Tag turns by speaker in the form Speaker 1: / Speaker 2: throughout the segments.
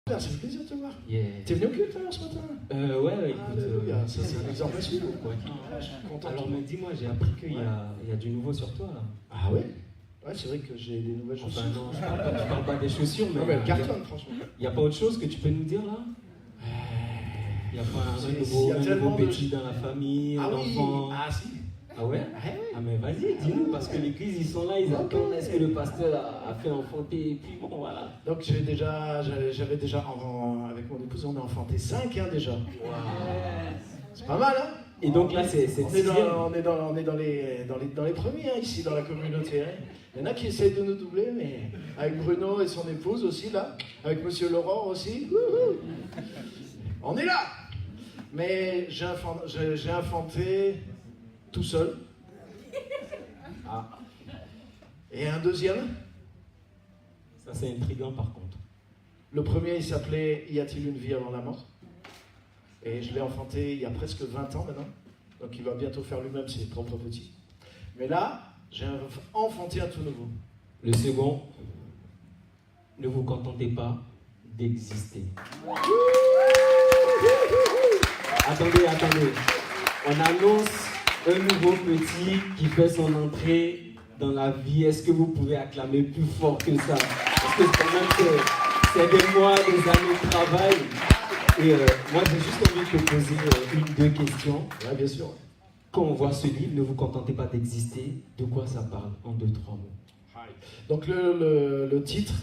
Speaker 1: Ça fait plaisir de te voir.
Speaker 2: Yeah.
Speaker 1: T'es venu au culte alors ce matin?
Speaker 2: Ouais, écoute.
Speaker 1: Ça c'est un exemple à suivre.
Speaker 2: Ouais.
Speaker 1: Je suis content.
Speaker 2: Alors, mais dis-moi, j'ai appris qu'il y a du nouveau sur toi là.
Speaker 1: Ah ouais? Ouais, c'est vrai que j'ai des nouvelles chaussures.
Speaker 2: Enfin, non, je parle pas des chaussures, mais.
Speaker 1: Non, mais elle cartonne, franchement.
Speaker 2: Il n'y a pas autre chose que tu peux nous dire là? Il n'y a pas un nouveau petit dans la famille, un enfant?
Speaker 1: Ah si.
Speaker 2: Ah ouais? Ah mais vas-y, dis-nous, parce que l'église, ils sont là, ils attendent. Est-ce que le pasteur a fait enfanter? Et puis bon, voilà.
Speaker 1: Donc j'avais déjà, avec mon épouse, on a enfanté 5 déjà.
Speaker 2: Wow.
Speaker 1: C'est pas mal, hein?
Speaker 2: Et donc là, c'est
Speaker 1: on est dans les premiers hein, ici dans la communauté. Hein. Il y en a qui essayent de nous doubler, mais avec Bruno et son épouse aussi là, avec Monsieur Laurent aussi. On est là. Mais j'ai infanté tout seul. Ah. Et un deuxième.
Speaker 2: Ça c'est intriguant par contre.
Speaker 1: Le premier il s'appelait Y a-t-il une vie avant la mort? Et je l'ai enfanté il y a presque 20 ans maintenant. Donc il va bientôt faire lui-même ses propres petits. Mais là, j'ai enfanté un tout nouveau.
Speaker 2: Le second, ne vous contentez pas d'exister. Attendez. On annonce un nouveau petit qui fait son entrée dans la vie. Est-ce que vous pouvez acclamer plus fort que ça? Parce que quand même c'est des mois, des années de travail. Et moi, j'ai juste envie de te poser deux questions.
Speaker 1: Ouais, bien sûr.
Speaker 2: Quand on voit ce livre, ne vous contentez pas d'exister, de quoi ça parle? En 2-3 mots.
Speaker 1: Donc le titre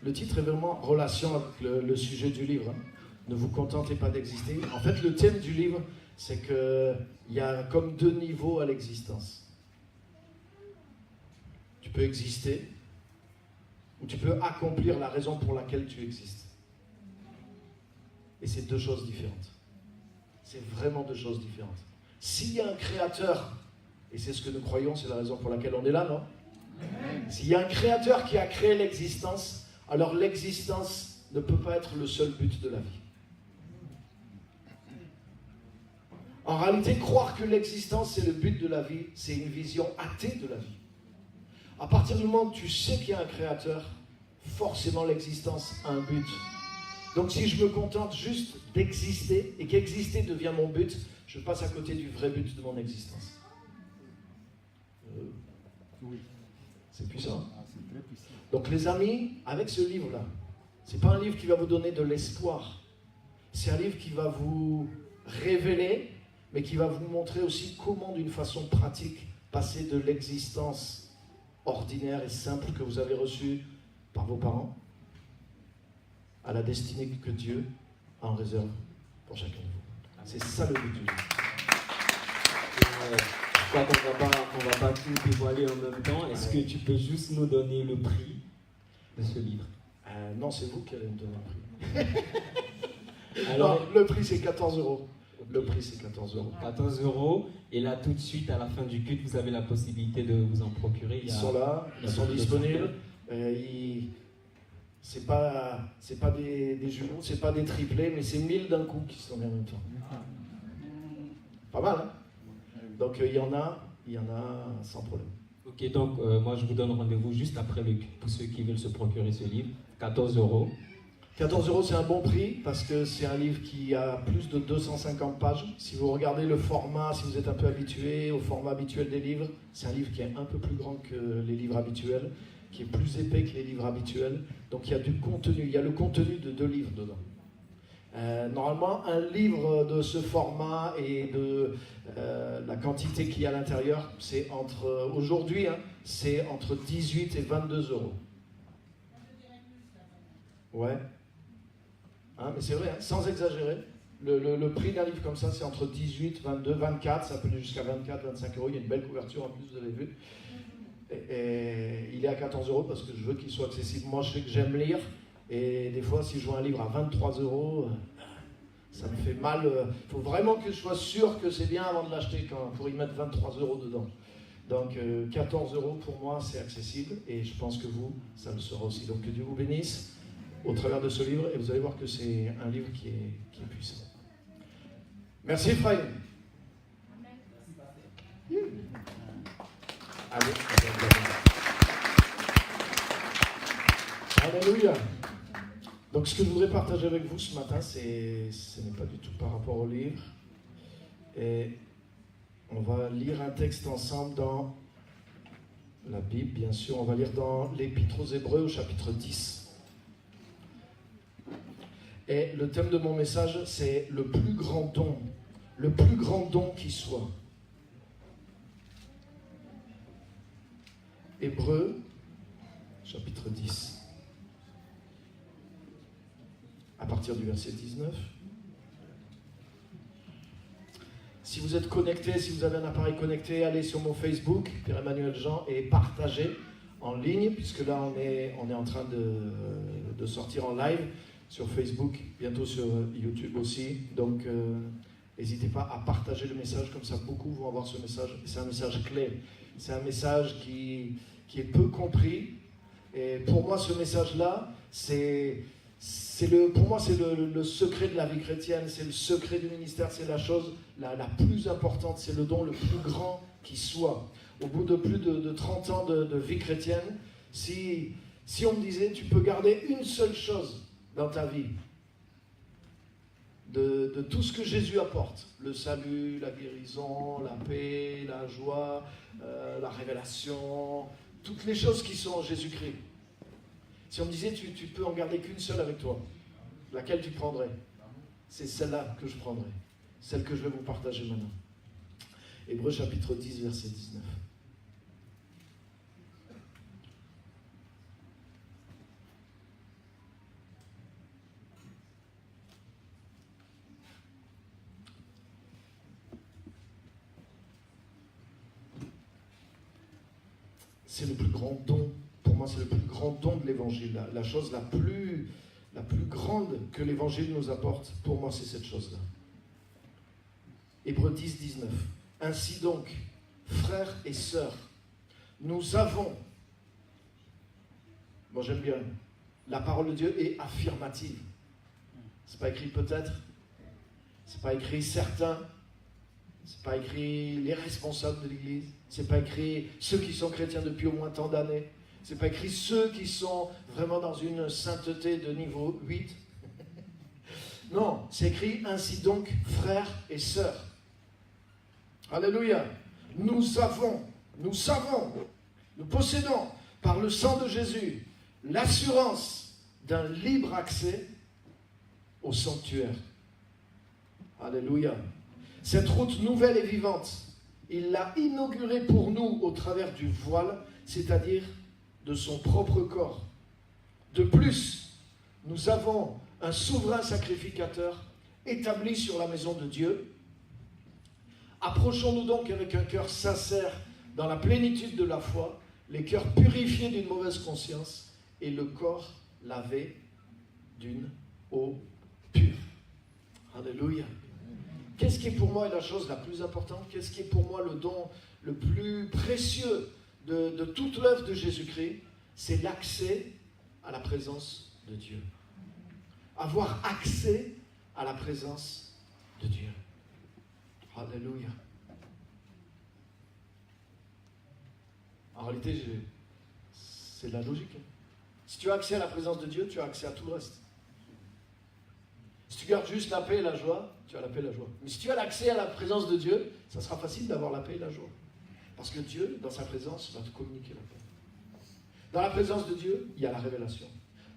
Speaker 1: est vraiment en relation avec le sujet du livre. Hein. Ne vous contentez pas d'exister. En fait, le thème du livre, c'est qu'il y a comme 2 niveaux à l'existence. Tu peux exister, ou tu peux accomplir la raison pour laquelle tu existes. Et c'est 2 choses différentes. C'est vraiment 2 choses différentes. S'il y a un créateur, et c'est ce que nous croyons, c'est la raison pour laquelle on est là, non? S'il y a un créateur qui a créé l'existence, alors l'existence ne peut pas être le seul but de la vie. En réalité, croire que l'existence c'est le but de la vie, c'est une vision athée de la vie. À partir du moment où tu sais qu'il y a un créateur, forcément l'existence a un but. Donc si je me contente juste d'exister, et qu'exister devient mon but, je passe à côté du vrai but de mon existence. Oui. C'est puissant.
Speaker 3: C'est très puissant.
Speaker 1: Donc les amis, avec ce livre-là, c'est pas un livre qui va vous donner de l'espoir. C'est un livre qui va vous révéler, mais qui va vous montrer aussi comment, d'une façon pratique, passer de l'existence ordinaire et simple que vous avez reçue par vos parents à la destinée que Dieu a en réserve pour chacun de vous. C'est ça le but du livre.
Speaker 2: Je crois qu'on va pas tout dévoiler en même temps. Est-ce que tu peux juste nous donner le prix de ce livre?
Speaker 1: Non, c'est vous qui allez me donner le prix.
Speaker 2: Alors,
Speaker 1: non, le prix c'est 14 €. Le prix c'est 14 €.
Speaker 2: 14 €. Et là, tout de suite, à la fin du culte, vous avez la possibilité de vous en procurer.
Speaker 1: Ils sont là, ils sont disponibles. C'est pas des jumeaux, c'est pas des triplés, mais c'est 1000 d'un coup qui sont en même temps. Pas mal, hein? Donc il y en a sans problème.
Speaker 2: Ok, donc moi je vous donne rendez-vous juste après le culte pour ceux qui veulent se procurer ce livre. 14 €.
Speaker 1: 14 € c'est un bon prix parce que c'est un livre qui a plus de 250 pages. Si vous regardez le format, si vous êtes un peu habitué au format habituel des livres, c'est un livre qui est un peu plus grand que les livres habituels, qui est plus épais que les livres habituels. Donc il y a du contenu, il y a le contenu de 2 livres dedans. Normalement, un livre de ce format et de la quantité qu'il y a à l'intérieur, c'est aujourd'hui, hein, c'est entre 18 et 22 €. Ouais. Hein, mais c'est vrai, hein, sans exagérer. Le prix d'un livre comme ça, c'est entre 18, 22, 24, ça peut aller jusqu'à 24, 25 €. Il y a une belle couverture en plus, vous avez vu. Et il est à 14 € parce que je veux qu'il soit accessible. Moi, je sais que j'aime lire. Et des fois, si je vois un livre à 23 €, ça me fait mal. Il faut vraiment que je sois sûr que c'est bien avant de l'acheter pour y mettre 23 € dedans. Donc 14 € pour moi, c'est accessible. Et je pense que vous, ça le sera aussi. Donc que Dieu vous bénisse au travers de ce livre. Et vous allez voir que c'est un livre qui est puissant. Merci, Ephraim. Allez. Alléluia. Donc ce que je voudrais partager avec vous ce matin, ce n'est pas du tout par rapport au livre. Et on va lire un texte ensemble dans la Bible, bien sûr. On va lire dans l'Épître aux Hébreux au chapitre 10. Et le thème de mon message, c'est le plus grand don qui soit. Hébreux, chapitre 10, à partir du verset 19. Si vous êtes connecté, si vous avez un appareil connecté, allez sur mon Facebook, Pierre-Emmanuel Jean, et partagez en ligne, puisque là on est en train de sortir en live sur Facebook, bientôt sur YouTube aussi. Donc n'hésitez pas à partager le message, comme ça beaucoup vont avoir ce message. C'est un message clé, c'est un message qui est peu compris. Et pour moi, ce message-là, pour moi, c'est le secret de la vie chrétienne, c'est le secret du ministère, c'est la chose la plus importante, c'est le don le plus grand qui soit. Au bout de plus de 30 ans de vie chrétienne, si on me disait, tu peux garder une seule chose dans ta vie, de tout ce que Jésus apporte, le salut, la guérison, la paix, la joie, la révélation, toutes les choses qui sont en Jésus-Christ. Si on me disait, tu peux en garder qu'une seule avec toi, laquelle tu prendrais? C'est celle-là que je prendrais, celle que je vais vous partager maintenant. Hébreux chapitre 10, verset 19. C'est le plus grand don, pour moi c'est le plus grand don de l'évangile, la chose la plus grande que l'évangile nous apporte, pour moi c'est cette chose-là. Hébreux 10, 19. Ainsi donc, frères et sœurs, nous avons, moi j'aime bien, la parole de Dieu est affirmative. C'est pas écrit peut-être, c'est pas écrit certains, c'est pas écrit les responsables de l'Église, c'est pas écrit ceux qui sont chrétiens depuis au moins tant d'années, c'est pas écrit ceux qui sont vraiment dans une sainteté de niveau 8. Non, c'est écrit ainsi donc, frères et sœurs. Alléluia. Nous possédons par le sang de Jésus l'assurance d'un libre accès au sanctuaire. Alléluia. Cette route nouvelle et vivante, il l'a inaugurée pour nous au travers du voile, c'est-à-dire de son propre corps. De plus, nous avons un souverain sacrificateur établi sur la maison de Dieu. Approchons-nous donc avec un cœur sincère dans la plénitude de la foi, les cœurs purifiés d'une mauvaise conscience et le corps lavé d'une eau pure. Alléluia. Qu'est-ce qui est pour moi la chose la plus importante? Qu'est-ce qui est pour moi le don le plus précieux de toute l'œuvre de Jésus-Christ? C'est l'accès à la présence de Dieu. Avoir accès à la présence de Dieu. Alléluia. En réalité, c'est de la logique. Si tu as accès à la présence de Dieu, tu as accès à tout le reste. Si tu gardes juste la paix et la joie, tu as la paix et la joie. Mais si tu as l'accès à la présence de Dieu, ça sera facile d'avoir la paix et la joie. Parce que Dieu, dans sa présence, va te communiquer la paix. Dans la présence de Dieu, il y a la révélation.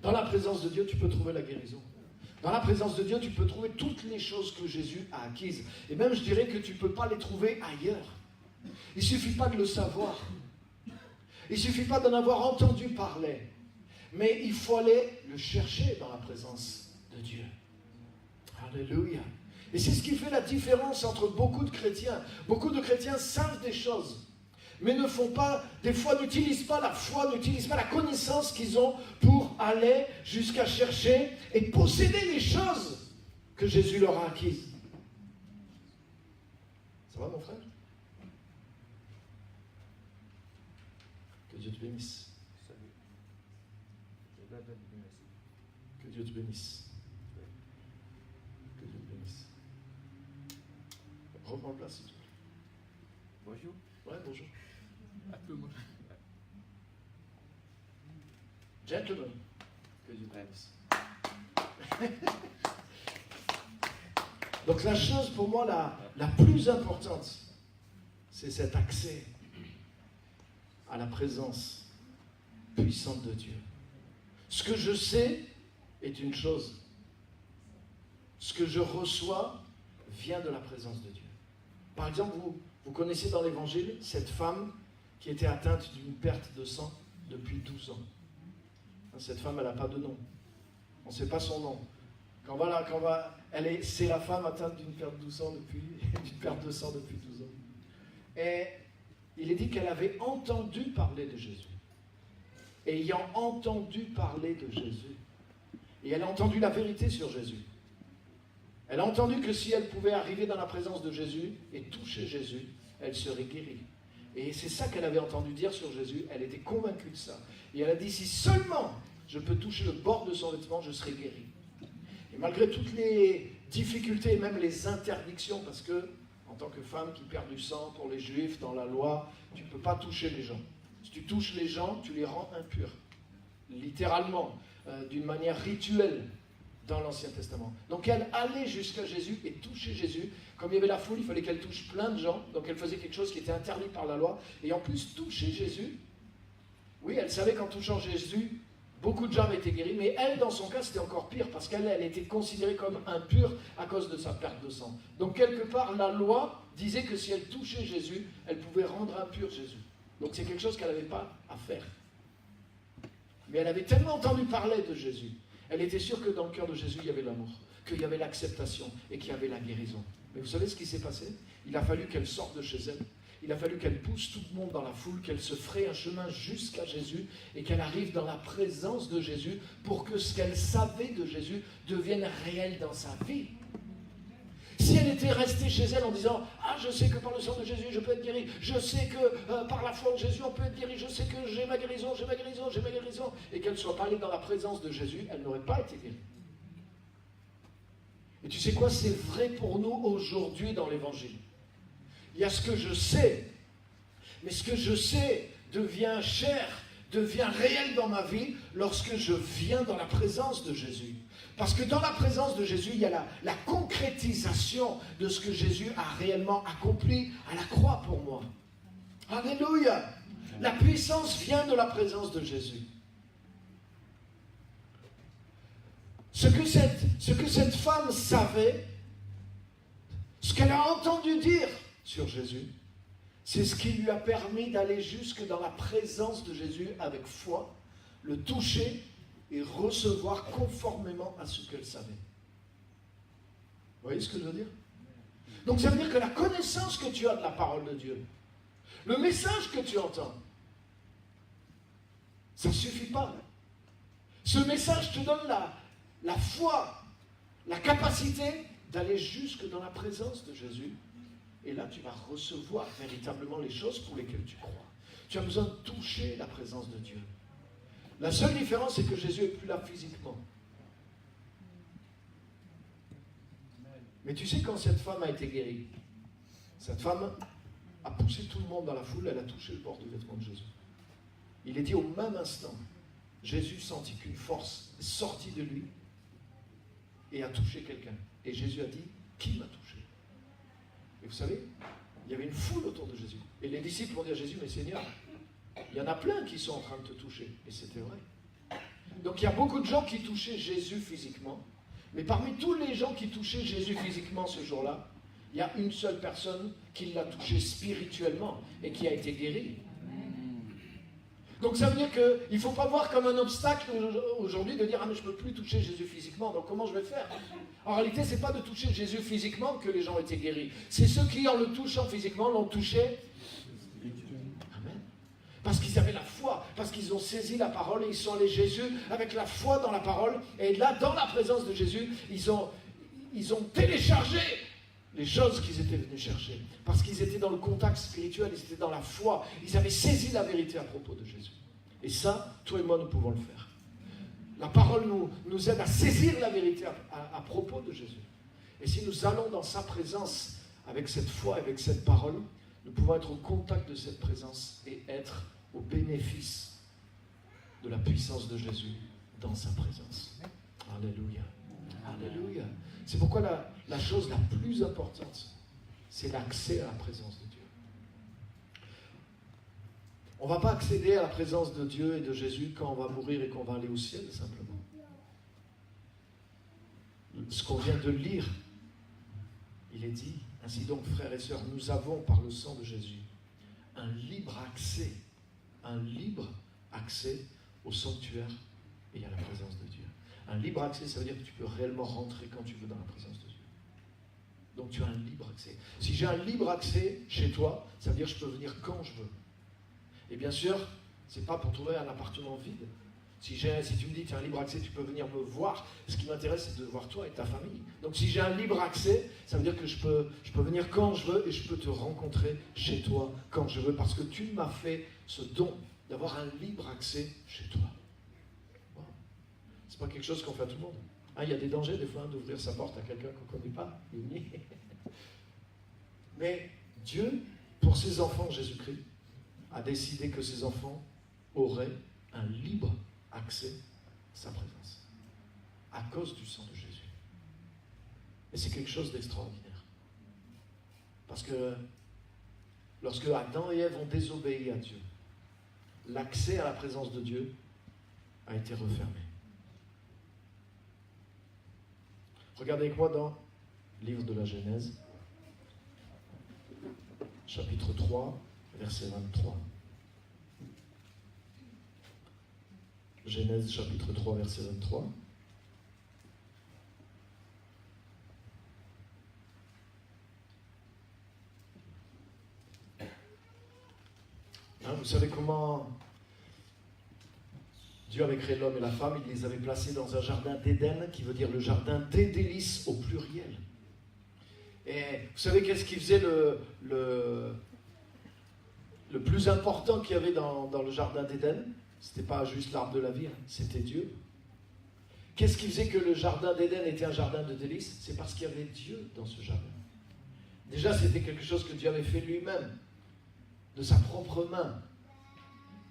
Speaker 1: Dans la présence de Dieu, tu peux trouver la guérison. Dans la présence de Dieu, tu peux trouver toutes les choses que Jésus a acquises. Et même, je dirais que tu ne peux pas les trouver ailleurs. Il ne suffit pas de le savoir. Il ne suffit pas d'en avoir entendu parler. Mais il faut aller le chercher dans la présence de Dieu. Alléluia. Et c'est ce qui fait la différence entre beaucoup de chrétiens. Beaucoup de chrétiens savent des choses, mais ne font pas, des fois n'utilisent pas la foi, n'utilisent pas la connaissance qu'ils ont pour aller jusqu'à chercher et posséder les choses que Jésus leur a acquises. Ça va mon frère? Que Dieu te bénisse. Que Dieu te bénisse. Que Dieu te bénisse. Reprends place, s'il te plaît.
Speaker 3: Bonjour.
Speaker 1: Ouais, bonjour.
Speaker 3: À tout le monde.
Speaker 1: Gentlemen. Que Dieu te bénisse. Donc la chose pour moi la plus importante, c'est cet accès à la présence puissante de Dieu. Ce que je sais est une chose. Ce que je reçois vient de la présence de Dieu. Par exemple, vous connaissez dans l'Évangile cette femme qui était atteinte d'une perte de sang depuis 12 ans. Cette femme, elle n'a pas de nom. On ne sait pas son nom. C'est la femme atteinte d'une perte de sang depuis 12 ans. Et il est dit qu'elle avait entendu parler de Jésus. Et ayant entendu parler de Jésus, et elle a entendu la vérité sur Jésus. Elle a entendu que si elle pouvait arriver dans la présence de Jésus et toucher Jésus, elle serait guérie. Et c'est ça qu'elle avait entendu dire sur Jésus. Elle était convaincue de ça. Et elle a dit, si seulement je peux toucher le bord de son vêtement, je serai guérie. Et malgré toutes les difficultés et même les interdictions, parce que en tant que femme qui perd du sang pour les Juifs dans la loi, tu ne peux pas toucher les gens. Si tu touches les gens, tu les rends impurs. Littéralement, d'une manière rituelle dans l'Ancien Testament. Donc elle allait jusqu'à Jésus et touchait Jésus. Comme il y avait la foule, il fallait qu'elle touche plein de gens. Donc elle faisait quelque chose qui était interdit par la loi. Et en plus, toucher Jésus, oui, elle savait qu'en touchant Jésus, beaucoup de gens avaient été guéris. Mais elle, dans son cas, c'était encore pire parce qu'elle était considérée comme impure à cause de sa perte de sang. Donc quelque part, la loi disait que si elle touchait Jésus, elle pouvait rendre impur Jésus. Donc c'est quelque chose qu'elle n'avait pas à faire. Mais elle avait tellement entendu parler de Jésus. Elle était sûre que dans le cœur de Jésus, il y avait l'amour, qu'il y avait l'acceptation et qu'il y avait la guérison. Mais vous savez ce qui s'est passé? Il a fallu qu'elle sorte de chez elle. Il a fallu qu'elle pousse tout le monde dans la foule, qu'elle se fraye un chemin jusqu'à Jésus et qu'elle arrive dans la présence de Jésus pour que ce qu'elle savait de Jésus devienne réel dans sa vie. Si elle était restée chez elle en disant « Ah, je sais que par le sang de Jésus, je peux être guéri. Je sais que par la foi de Jésus, on peut être guéri. Je sais que j'ai ma guérison, j'ai ma guérison, j'ai ma guérison. » Et qu'elle ne soit pas allée dans la présence de Jésus, elle n'aurait pas été guérie. Et tu sais quoi? C'est vrai pour nous aujourd'hui dans l'Évangile. Il y a ce que je sais, mais ce que je sais devient chair, devient réel dans ma vie lorsque je viens dans la présence de Jésus. Parce que dans la présence de Jésus, il y a la concrétisation de ce que Jésus a réellement accompli à la croix pour moi. Alléluia! La puissance vient de la présence de Jésus. Ce que cette femme savait, ce qu'elle a entendu dire sur Jésus, c'est ce qui lui a permis d'aller jusque dans la présence de Jésus avec foi, le toucher et recevoir conformément à ce qu'elle savait. Vous voyez ce que je veux dire? Donc ça veut dire que la connaissance que tu as de la parole de Dieu, le message que tu entends, ça ne suffit pas. Ce message te donne la foi, la capacité d'aller jusque dans la présence de Jésus. Et là, tu vas recevoir véritablement les choses pour lesquelles tu crois. Tu as besoin de toucher la présence de Dieu. La seule différence, c'est que Jésus n'est plus là physiquement. Mais tu sais, quand cette femme a été guérie, cette femme a poussé tout le monde dans la foule, elle a touché le bord du vêtement de Jésus. Il est dit au même instant, Jésus sentit qu'une force est sortie de lui et a touché quelqu'un. Et Jésus a dit, qui m'a touché? Et vous savez, il y avait une foule autour de Jésus. Et les disciples vont dire à Jésus, mais Seigneur, il y en a plein qui sont en train de te toucher. Et c'était vrai. Donc il y a beaucoup de gens qui touchaient Jésus physiquement. Mais parmi tous les gens qui touchaient Jésus physiquement ce jour-là, il y a une seule personne qui l'a touché spirituellement et qui a été guérie. Donc ça veut dire qu'il ne faut pas voir comme un obstacle aujourd'hui de dire « Ah mais je ne peux plus toucher Jésus physiquement, donc comment je vais faire ?» En réalité, ce n'est pas de toucher Jésus physiquement que les gens ont été guéris. C'est ceux qui, en le touchant physiquement, l'ont touché. Amen. Parce qu'ils avaient la foi, parce qu'ils ont saisi la parole et ils sont allés Jésus avec la foi dans la parole. Et là, dans la présence de Jésus, ils ont téléchargé les choses qu'ils étaient venus chercher. Parce qu'ils étaient dans le contact spirituel, ils étaient dans la foi. Ils avaient saisi la vérité à propos de Jésus. Et ça, toi et moi, nous pouvons le faire. La parole nous aide à saisir la vérité à propos de Jésus. Et si nous allons dans sa présence avec cette foi, avec cette parole, nous pouvons être au contact de cette présence et être au bénéfice de la puissance de Jésus dans sa présence. Alléluia. Alléluia. C'est pourquoi la chose la plus importante, c'est l'accès à la présence de Dieu. On ne va pas accéder à la présence de Dieu et de Jésus quand on va mourir et qu'on va aller au ciel, simplement. Ce qu'on vient de lire, il est dit, ainsi donc, frères et sœurs, nous avons, par le sang de Jésus, un libre accès au sanctuaire et à la présence de Dieu. Un libre accès, ça veut dire que tu peux réellement rentrer quand tu veux dans la présence de Dieu. Donc tu as un libre accès. Si j'ai un libre accès chez toi, ça veut dire que je peux venir quand je veux. Et bien sûr, ce n'est pas pour trouver un appartement vide. Si tu me dis que tu as un libre accès, tu peux venir me voir. Ce qui m'intéresse, c'est de voir toi et ta famille. Donc si j'ai un libre accès, ça veut dire que je peux venir quand je veux et je peux te rencontrer chez toi quand je veux. Parce que tu m'as fait ce don d'avoir un libre accès chez toi. Wow. Ce n'est pas quelque chose qu'on fait à tout le monde. Il y a des dangers des fois d'ouvrir sa porte à quelqu'un qu'on ne connaît pas. Mais Dieu, pour ses enfants, Jésus-Christ, a décidé que ses enfants auraient un libre accès à sa présence, à cause du sang de Jésus. Et c'est quelque chose d'extraordinaire. Parce que lorsque Adam et Ève ont désobéi à Dieu, l'accès à la présence de Dieu a été refermé. Regardez avec moi dans le livre de la Genèse, chapitre 3, verset 23. Genèse chapitre 3, verset 23. Vous savez comment Dieu avait créé l'homme et la femme, il les avait placés dans un jardin d'Éden, qui veut dire le jardin des délices au pluriel. Et vous savez qu'est-ce qui faisait le plus important qu'il y avait dans le jardin d'Éden? C'était pas juste l'arbre de la vie, c'était Dieu. Qu'est-ce qui faisait que le jardin d'Éden était un jardin de délices? C'est parce qu'il y avait Dieu dans ce jardin. Déjà, c'était quelque chose que Dieu avait fait lui-même, de sa propre main.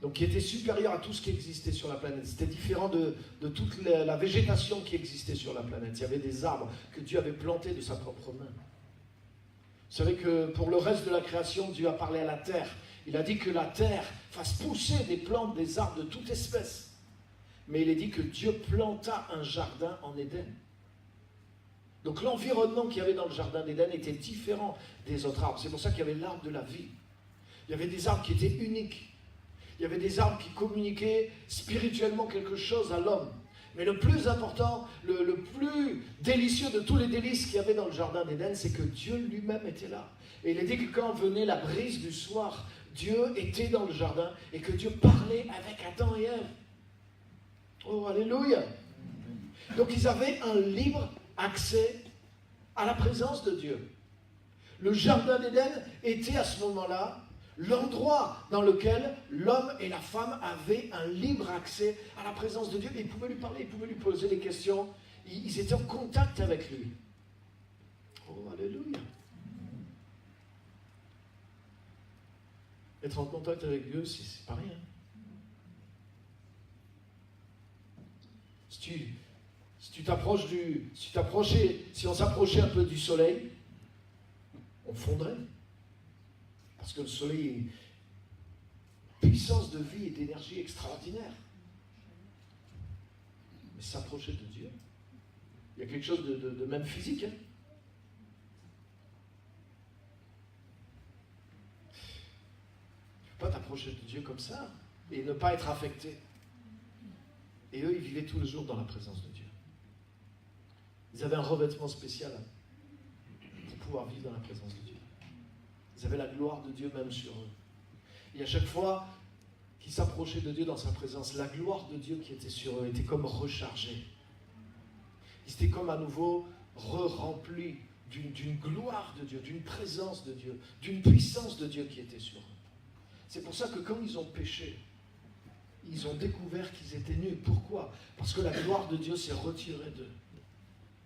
Speaker 1: Donc, qui était supérieur à tout ce qui existait sur la planète. C'était différent de toute la végétation qui existait sur la planète. Il y avait des arbres que Dieu avait plantés de sa propre main. Vous savez que pour le reste de la création, Dieu a parlé à la terre. Il a dit que la terre fasse pousser des plantes, des arbres de toute espèce. Mais il est dit que Dieu planta un jardin en Éden. Donc l'environnement qu'il y avait dans le jardin d'Éden était différent des autres arbres. C'est pour ça qu'il y avait l'arbre de la vie. Il y avait des arbres qui étaient uniques. Il y avait des arbres qui communiquaient spirituellement quelque chose à l'homme. Mais le plus important, le plus délicieux de tous les délices qu'il y avait dans le jardin d'Éden, c'est que Dieu lui-même était là. Et il est dit que quand venait la brise du soir, Dieu était dans le jardin et que Dieu parlait avec Adam et Ève. Oh, alléluia! Donc ils avaient un libre accès à la présence de Dieu. Le jardin d'Éden était à ce moment-là l'endroit dans lequel l'homme et la femme avaient un libre accès à la présence de Dieu. Ils pouvaient lui parler, ils pouvaient lui poser des questions. Ils étaient en contact avec lui. Oh, alléluia! Être en contact avec Dieu, c'est pas rien. Si on s'approchait un peu du soleil, on fondrait. Parce que le soleil est une puissance de vie et d'énergie extraordinaire. Mais s'approcher de Dieu, il y a quelque chose de même physique. Tu ne peux pas t'approcher de Dieu comme ça et ne pas être affecté. Et eux, ils vivaient tous les jours dans la présence de Dieu. Ils avaient un revêtement spécial pour pouvoir vivre dans la présence de Dieu. Ils avaient la gloire de Dieu même sur eux. Et à chaque fois qu'ils s'approchaient de Dieu dans sa présence, la gloire de Dieu qui était sur eux était comme rechargée. Ils étaient comme à nouveau remplis d'une gloire de Dieu, d'une présence de Dieu, d'une puissance de Dieu qui était sur eux. C'est pour ça que quand ils ont péché, ils ont découvert qu'ils étaient nus. Pourquoi? Parce que la gloire de Dieu s'est retirée d'eux.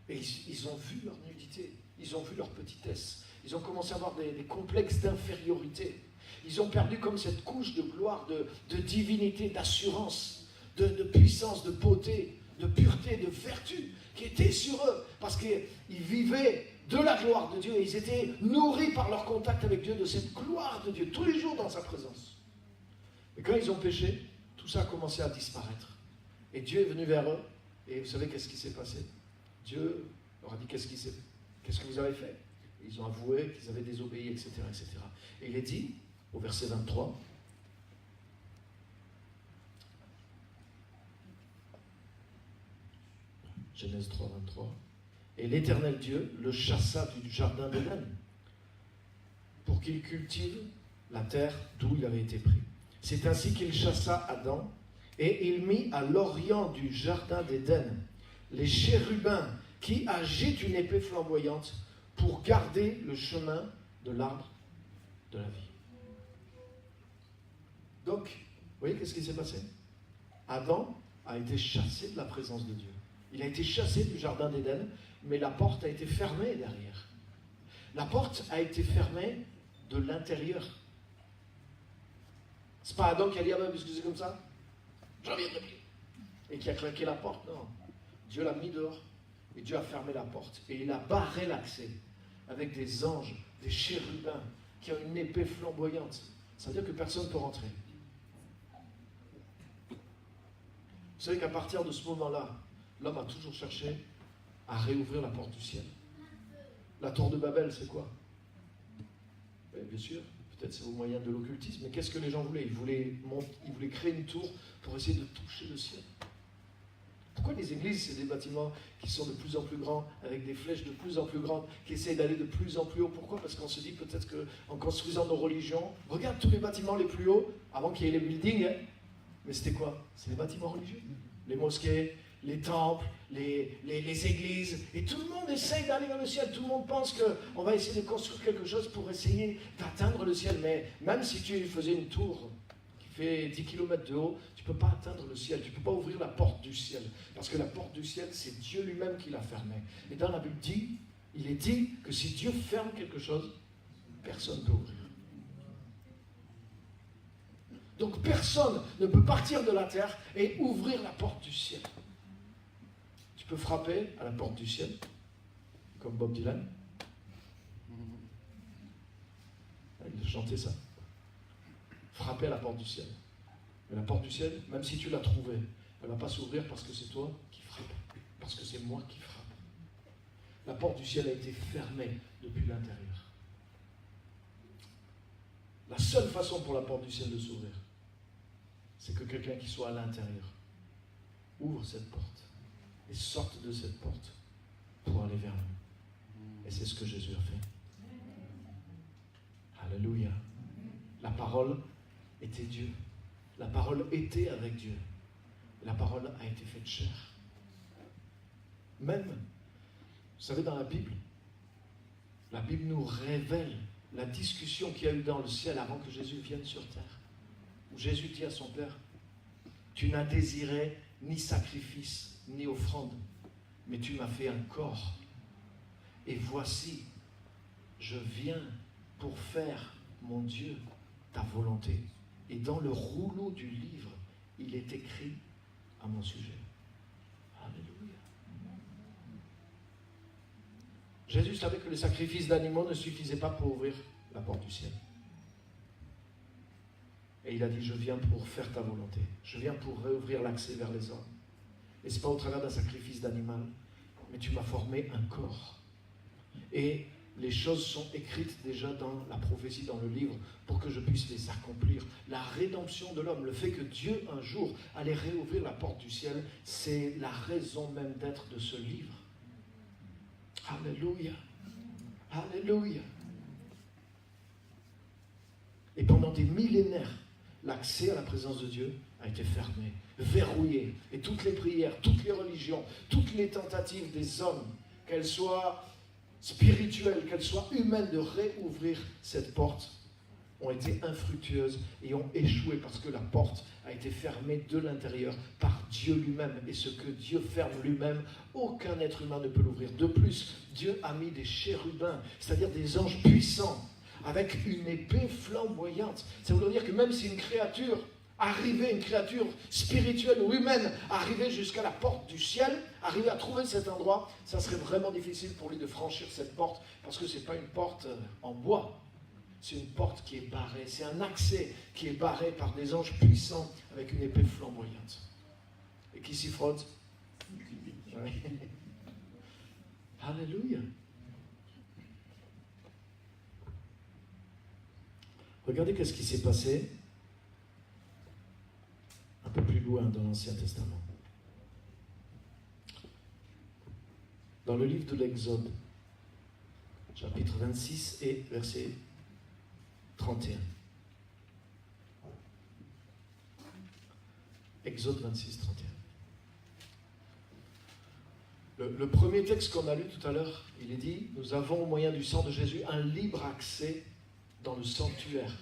Speaker 1: Et ils ont vu leur nudité, ils ont vu leur petitesse. Ils ont commencé à avoir des complexes d'infériorité. Ils ont perdu comme cette couche de gloire, de divinité, d'assurance, de puissance, de beauté, de pureté, de vertu qui était sur eux. parce qu'ils vivaient de la gloire de Dieu et ils étaient nourris par leur contact avec Dieu, de cette gloire de Dieu, tous les jours dans sa présence. Et quand ils ont péché, tout ça a commencé à disparaître. Et Dieu est venu vers eux, et vous savez qu'est-ce qui s'est passé? Dieu leur a dit, qu'est-ce que vous avez fait? Et ils ont avoué qu'ils avaient désobéi, etc., etc. Et il est dit, au verset 23, Genèse 3, 23, et l'Éternel Dieu le chassa du jardin d'Éden pour qu'il cultive la terre d'où il avait été pris. C'est ainsi qu'il chassa Adam et il mit à l'orient du jardin d'Éden les chérubins qui agitent une épée flamboyante pour garder le chemin de l'arbre de la vie. Donc, vous voyez qu'est-ce qui s'est passé? Adam a été chassé de la présence de Dieu. Il a été chassé du jardin d'Éden, mais la porte a été fermée derrière. La porte a été fermée de l'intérieur. C'est pas Adam qui a dit, ah ben, puisque c'est comme ça, j'en viendrai plus. Et qui a claqué la porte, non. Dieu l'a mis dehors, et Dieu a fermé la porte. Et il a barré l'accès avec des anges, des chérubins, qui ont une épée flamboyante. Ça veut dire que personne ne peut rentrer. Vous savez qu'à partir de ce moment-là, l'homme a toujours cherché à réouvrir la porte du ciel. La tour de Babel, c'est quoi? Bien sûr, peut-être c'est au moyen de l'occultisme, mais qu'est-ce que les gens voulaient? Ils voulaient créer une tour pour essayer de toucher le ciel. Pourquoi les églises, c'est des bâtiments qui sont de plus en plus grands, avec des flèches de plus en plus grandes, qui essayent d'aller de plus en plus haut? Pourquoi? Parce qu'on se dit peut-être qu'en construisant nos religions, regarde tous les bâtiments les plus hauts, avant qu'il y ait les buildings, hein. Mais c'était quoi? C'est les bâtiments religieux. Les mosquées, les temples, les églises, et tout le monde essaye d'aller vers le ciel. Tout le monde pense qu'on va essayer de construire quelque chose pour essayer d'atteindre le ciel. Mais même si tu faisais une tour qui fait 10 km de haut, tu ne peux pas atteindre le ciel. Tu ne peux pas ouvrir la porte du ciel. Parce que la porte du ciel, c'est Dieu lui-même qui l'a fermée. Et dans la Bible, il est dit que si Dieu ferme quelque chose, personne ne peut ouvrir. Donc personne ne peut partir de la terre et ouvrir la porte du ciel. Tu peux frapper à la porte du ciel, comme Bob Dylan. Il a chanté ça. Frapper à la porte du ciel. Mais la porte du ciel, même si tu l'as trouvée, elle ne va pas s'ouvrir parce que c'est toi qui frappes. Parce que c'est moi qui frappe. La porte du ciel a été fermée depuis l'intérieur. La seule façon pour la porte du ciel de s'ouvrir, c'est que quelqu'un qui soit à l'intérieur ouvre cette porte et sorte de cette porte pour aller vers nous. Et c'est ce que Jésus a fait. Alléluia. La parole était Dieu. La parole était avec Dieu. La parole a été faite chair. Même, vous savez, dans la Bible nous révèle la discussion qu'il y a eu dans le ciel avant que Jésus vienne sur terre. Où Jésus dit à son Père, tu n'as désiré ni sacrifice, ni offrande, mais tu m'as fait un corps. Et voici, je viens pour faire, mon Dieu, ta volonté. Et dans le rouleau du livre, il est écrit à mon sujet. Alléluia. Jésus savait que les sacrifices d'animaux ne suffisaient pas pour ouvrir la porte du ciel. Et il a dit, je viens pour faire ta volonté. Je viens pour réouvrir l'accès vers les hommes. Et ce n'est pas au travers d'un sacrifice d'animal, mais tu m'as formé un corps. Et les choses sont écrites déjà dans la prophétie, dans le livre, pour que je puisse les accomplir. La rédemption de l'homme, le fait que Dieu un jour allait réouvrir la porte du ciel, c'est la raison même d'être de ce livre. Alléluia. Alléluia. Et pendant des millénaires, l'accès à la présence de Dieu a été fermé, verrouillé. Et toutes les prières, toutes les religions, toutes les tentatives des hommes, qu'elles soient spirituelles, qu'elles soient humaines, de réouvrir cette porte, ont été infructueuses et ont échoué parce que la porte a été fermée de l'intérieur par Dieu lui-même. Et ce que Dieu ferme lui-même, aucun être humain ne peut l'ouvrir. De plus, Dieu a mis des chérubins, c'est-à-dire des anges puissants, avec une épée flamboyante. Ça veut dire que même si une créature arriver, une créature spirituelle ou humaine, arriver jusqu'à la porte du ciel, arriver à trouver cet endroit, ça serait vraiment difficile pour lui de franchir cette porte, parce que ce n'est pas une porte en bois, c'est une porte qui est barrée, c'est un accès qui est barré par des anges puissants avec une épée flamboyante. Et qui s'y frottent. Oui. Alléluia. Regardez qu'est-ce qui s'est passé un peu plus loin dans l'Ancien Testament. Dans le livre de l'Exode, chapitre 26 et verset 31. Exode 26, 31. Le premier texte qu'on a lu tout à l'heure, il est dit, nous avons au moyen du sang de Jésus un libre accès dans le sanctuaire.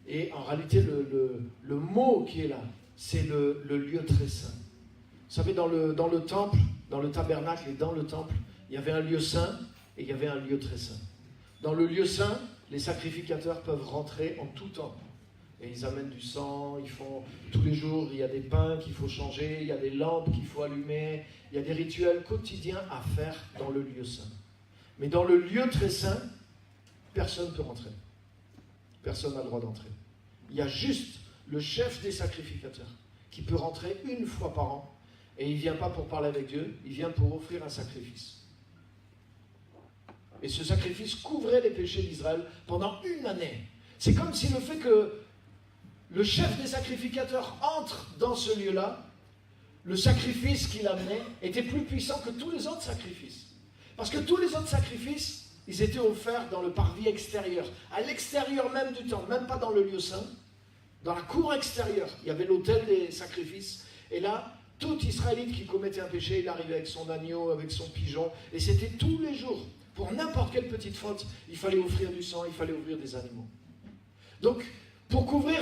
Speaker 1: Et en réalité, le mot qui est là, c'est le lieu très saint. Vous savez, dans le temple, dans le tabernacle et dans le temple, il y avait un lieu saint et il y avait un lieu très saint. Dans le lieu saint, les sacrificateurs peuvent rentrer en tout temps. Et ils amènent du sang, ils font tous les jours, il y a des pains qu'il faut changer, il y a des lampes qu'il faut allumer, il y a des rituels quotidiens à faire dans le lieu saint. Mais dans le lieu très saint, personne ne peut rentrer. Personne n'a le droit d'entrer. Il y a juste le chef des sacrificateurs qui peut rentrer une fois par an. Et il ne vient pas pour parler avec Dieu, il vient pour offrir un sacrifice. Et ce sacrifice couvrait les péchés d'Israël pendant une année. C'est comme si le fait que le chef des sacrificateurs entre dans ce lieu-là, le sacrifice qu'il amenait était plus puissant que tous les autres sacrifices. Parce que tous les autres sacrifices, ils étaient offerts dans le parvis extérieur, à l'extérieur même du temple, même pas dans le lieu saint, dans la cour extérieure. Il y avait l'autel des sacrifices. Et là, tout Israélite qui commettait un péché, il arrivait avec son agneau, avec son pigeon. Et c'était tous les jours. Pour n'importe quelle petite faute, il fallait offrir du sang, il fallait offrir des animaux. Donc, pour couvrir